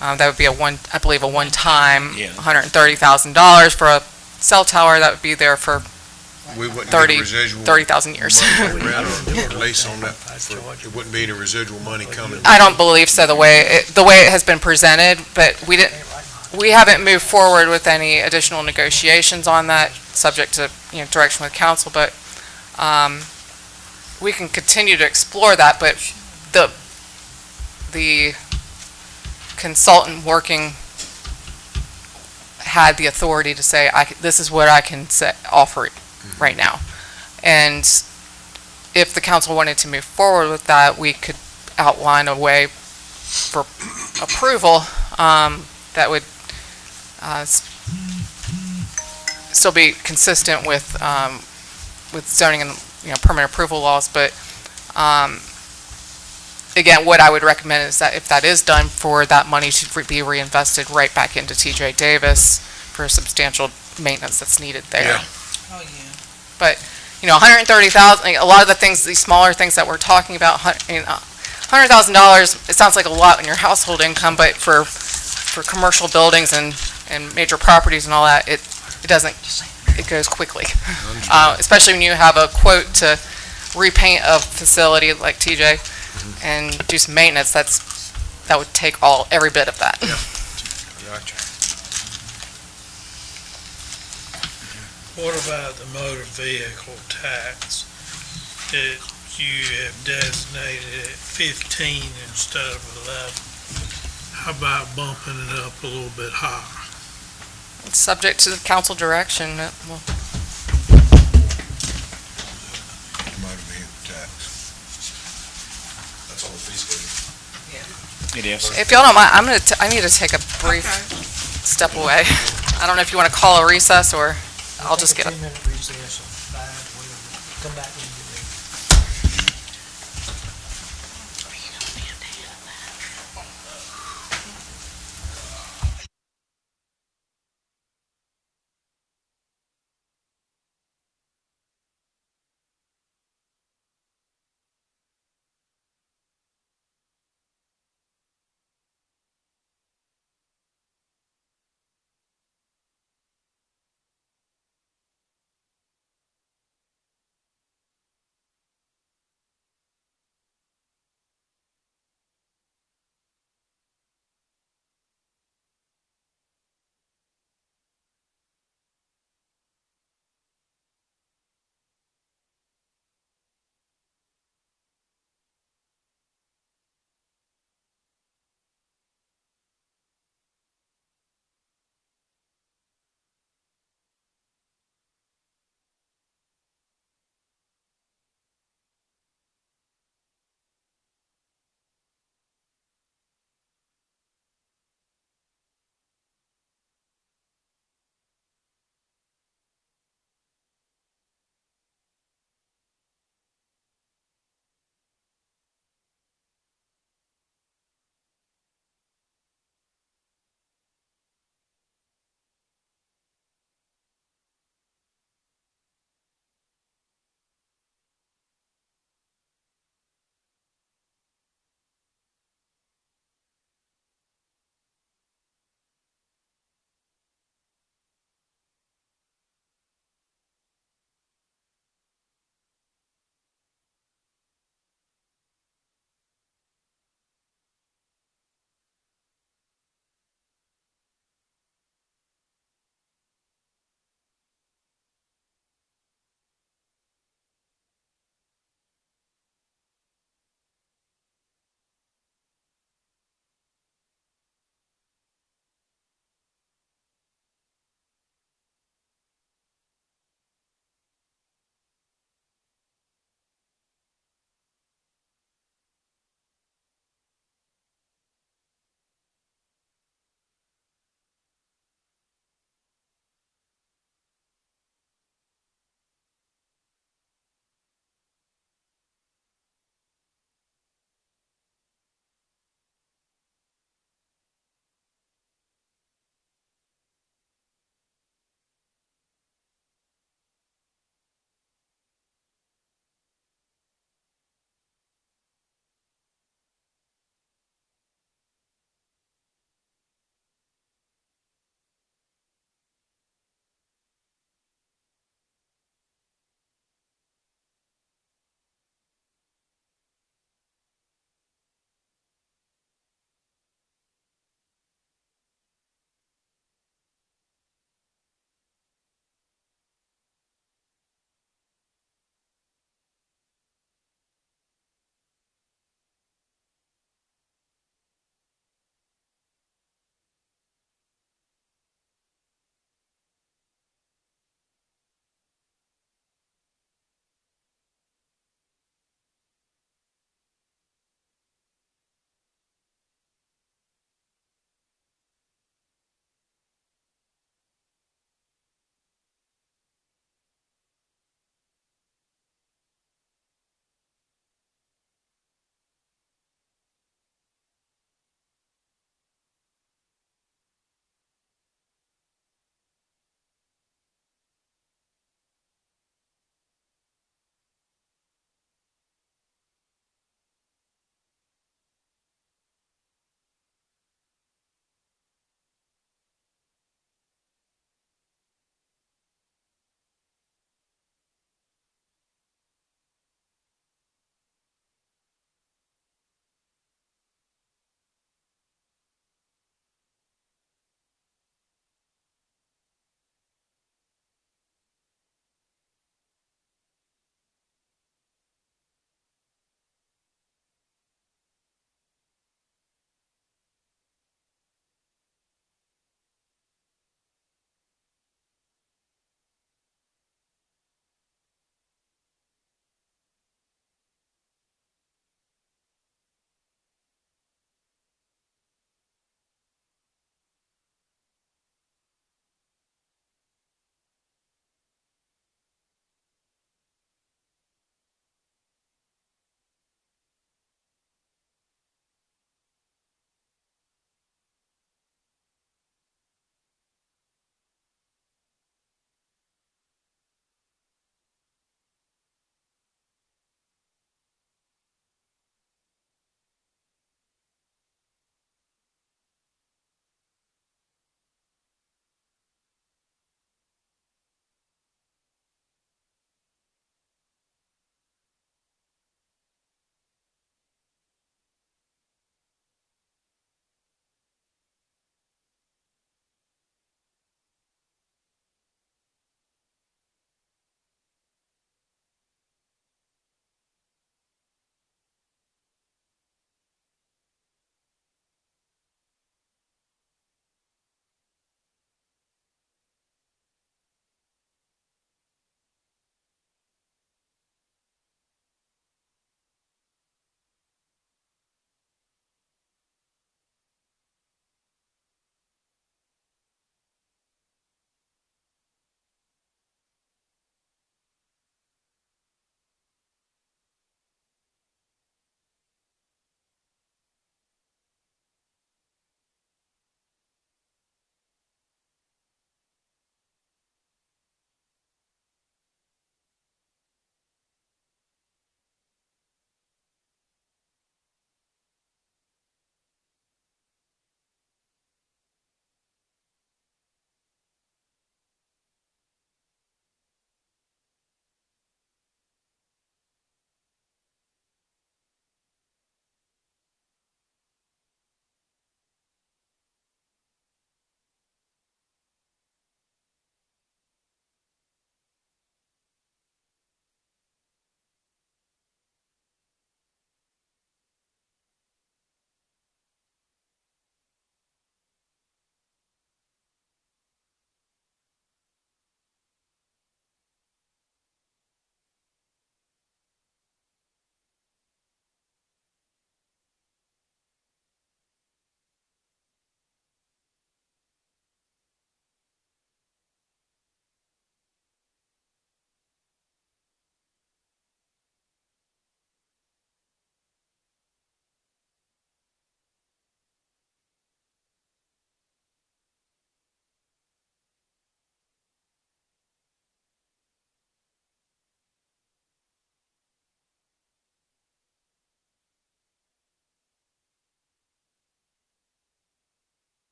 That would be a one-time Yeah. $130,000 for a cell tower that would be there for We wouldn't get a residual 30,000 years. money rent or lease on that. It wouldn't be any residual money coming. I don't believe so, the way it has been presented, but we haven't moved forward with any additional negotiations on that, subject to, direction with council, but we can continue to explore that, but the consultant working had the authority to say, this is what I can offer right now. And if the council wanted to move forward with that, we could outline a way for approval that would still be consistent with zoning and permanent approval laws. But again, what I would recommend is that if that is done, for that money to be reinvested right back into TJ Davis for a substantial maintenance that's needed there. Yeah. Oh, yeah. But, 130,000, a lot of the things, these smaller things that we're talking about, $100,000, it sounds like a lot in your household income, but for commercial buildings and major properties and all that, it doesn't, it goes quickly. Especially when you have a quote to repaint a facility like TJ and do some maintenance, that would take every bit of that. Gotcha. What about the motor vehicle tax that you have designated at 15 instead of 11? How about bumping it up a little bit higher? It's subject to the council direction. Well, Motor vehicle tax. That's on the fee schedule. It is. if y'all don't mind, I need to take a brief step away. I don't know if you want to call a recess or I'll just get a up. 10-minute recess, or 5, whatever. Come back when you get ready.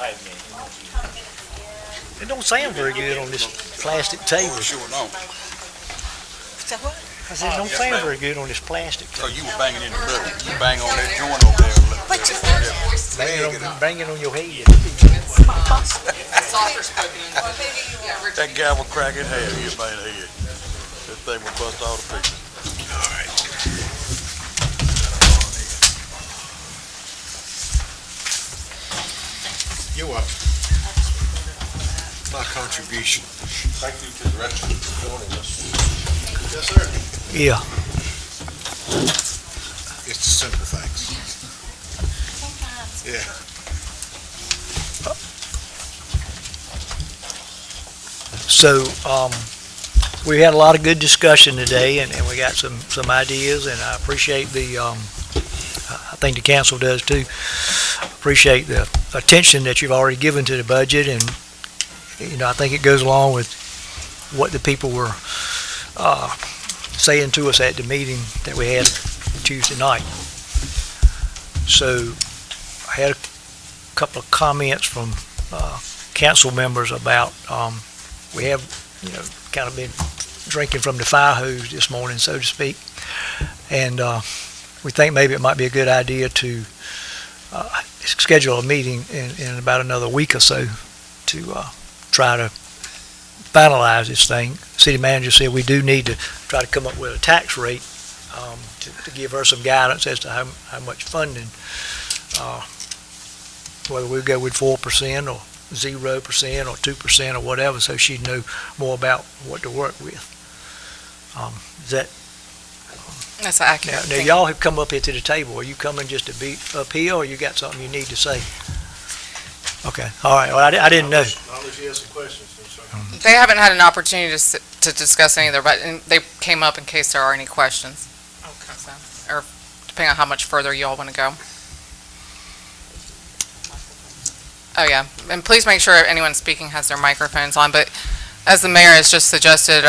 pipe in. It don't sound very good on this plastic table. Sure don't. So what? I said, it don't sound very good on this plastic So table. you were banging in the middle. You bang on that joint over there. Banging on your head. That gavel crack in half, you bang the head. That thing will bust all the pictures. All right. You're welcome. My contribution. Thank you to the rest of you for joining us. Yes, sir. Yeah. It's the simple things. Yeah. So, we had a lot of good discussion today, and we got some ideas, and I appreciate I think the council does too, appreciate the attention that you've already given to the budget, and, I think it goes along with what the people were, saying to us at the meeting that we had Tuesday night. So, I had a couple of comments from, council members about, we have, kind of been drinking from the fire hose this morning, so to speak. And we think maybe it might be a good idea to schedule a meeting in about another week or so to try to finalize this thing. City manager said we do need to try to come up with a tax rate to give her some guidance as to how much funding, whether we go with 4% or 0% or 2% or whatever, so she'd know more about what to work with. Is that That's accurate. now y'all have come up here to the table? Are you coming just to be up here, or you got something you need to say? Okay, all right. Well, I didn't know. I'll let you ask some questions. They haven't had an opportunity to discuss any of their, but they came up in case there are any questions. Okay. So, or depending on how much further you all want to go. Oh, yeah. And please make sure anyone speaking has their microphones on. But as the mayor has just suggested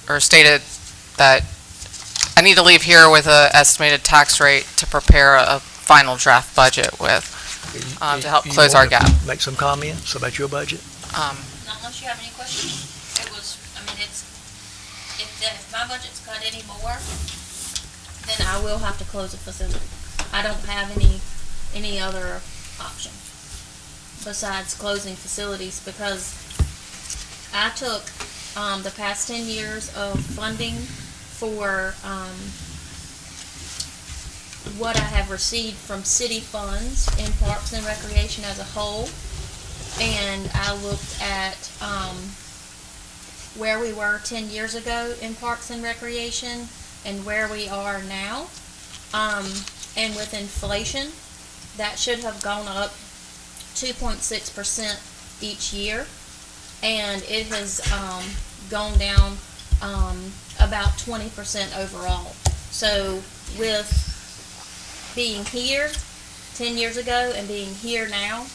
or stated that I need to leave here with an estimated tax rate to prepare a final draft budget with to help You close our wanna gap. Make some comments about your budget? Not unless you have any questions. If my budget's cut any more, then I will have to close a facility. I don't have any other option besides closing facilities, because I took, the past 10 years of funding for, what I have received from city funds in Parks and Recreation as a whole, and I looked at, where we were 10 years ago in Parks and Recreation and where we are now. And with inflation, that should have gone up 2.6% each year, and it has gone down about 20% overall. So with being here 10 years ago and being here now,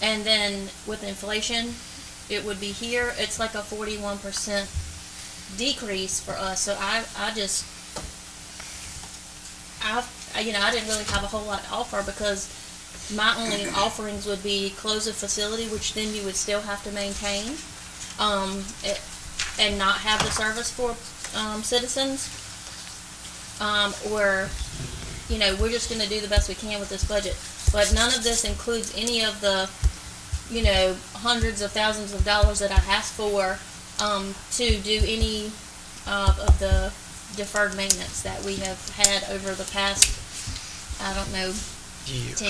and then with inflation, it would be here, it's like a 41% decrease for us. So I didn't really have a whole lot to offer, because my only offerings would be close a facility, which then you would still have to maintain, and not have the service for citizens, or we're just going to do the best we can with this budget. But none of this includes any of the hundreds of thousands of dollars that I asked for to do any of the deferred maintenance that we have had over the past, 10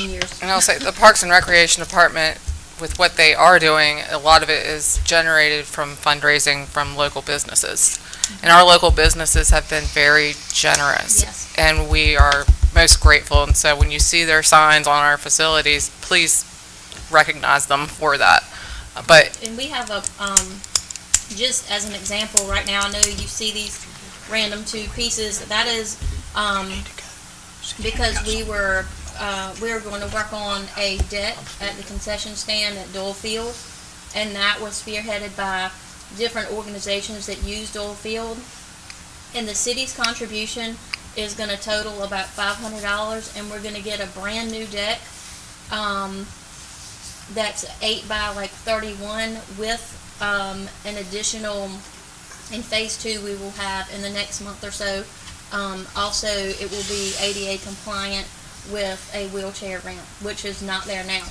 years. And I'll say the Parks and Recreation Department, with what they are doing, a lot of it is generated from fundraising from local businesses. And our local businesses have been very generous. Yes. And we are most grateful. And so when you see their signs on our facilities, please recognize them for that. And we have just as an example, right now, I know you see these random two pieces. That is because we were going to work on a deck at the concession stand at Dole Field, and that was spearheaded by different organizations that use Dole Field. And the city's contribution is going to total about $500, and we're going to get a brand new deck that's 8 by like 31 with, an additional, in phase 2, we will have in the next month or so. Also, it will be ADA compliant with a wheelchair ramp, which is not there now.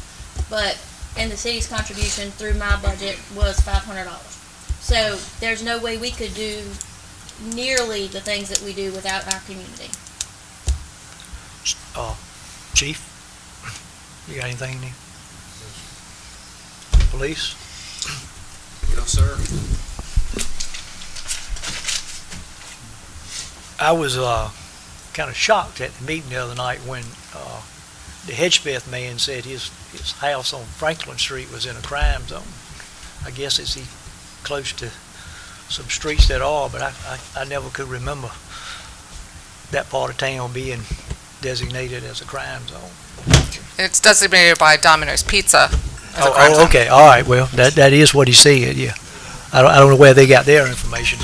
But, and the city's contribution through my budget was $500. So, there's no way we could do nearly the things that we do without our community. Chief, you got anything there? Police? No, sir. I was kind of shocked at the meeting the other night when the Hedgepeth man said his house on Franklin Street was in a crime zone. I guess is he close to some streets that are, but I never could remember that part of town being designated as a crime zone. It's designated by Domino's Pizza as a crime Oh, zone. okay, all right, well, that is what he said, yeah. I don't know where they got their information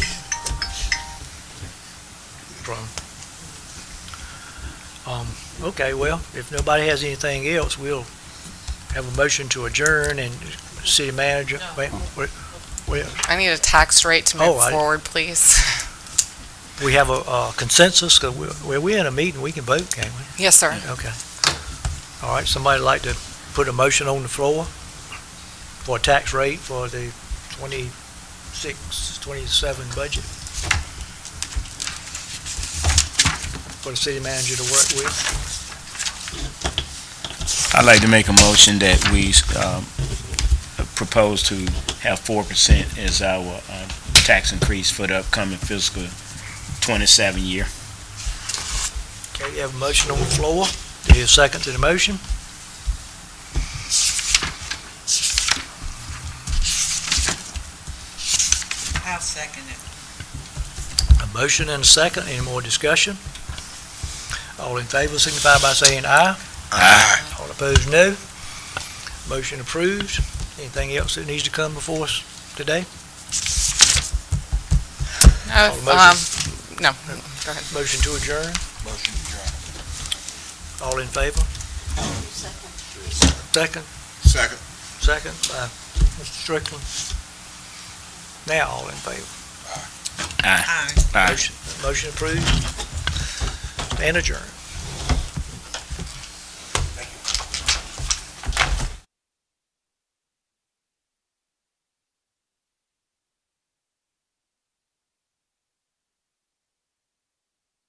from. Okay, well, if nobody has anything else, we'll have a motion to adjourn and city manager. Wait, I need a tax rate to move Oh, forward, please. we have a consensus, because we're in a meeting, we can vote, can't we? Yes, sir. Okay. All right, somebody like to put a motion on the floor for a tax rate for the 27 budget for the city manager to work with? I'd like to make a motion that we propose to have 4% as our tax increase for the upcoming fiscal 27 year. Okay, you have a motion on the floor. Do you have a second to the motion? I'll second it. A motion and a second. Any more discussion? All in favor signify by saying aye. Aye. All opposed, no. Motion approved. Anything else that needs to come before us today? No, no, go ahead. Motion to adjourn. Motion adjourned. All in favor? Second. Second. Second by Mr. Strickland. Now, all in favor? Aye. Motion approved and adjourned.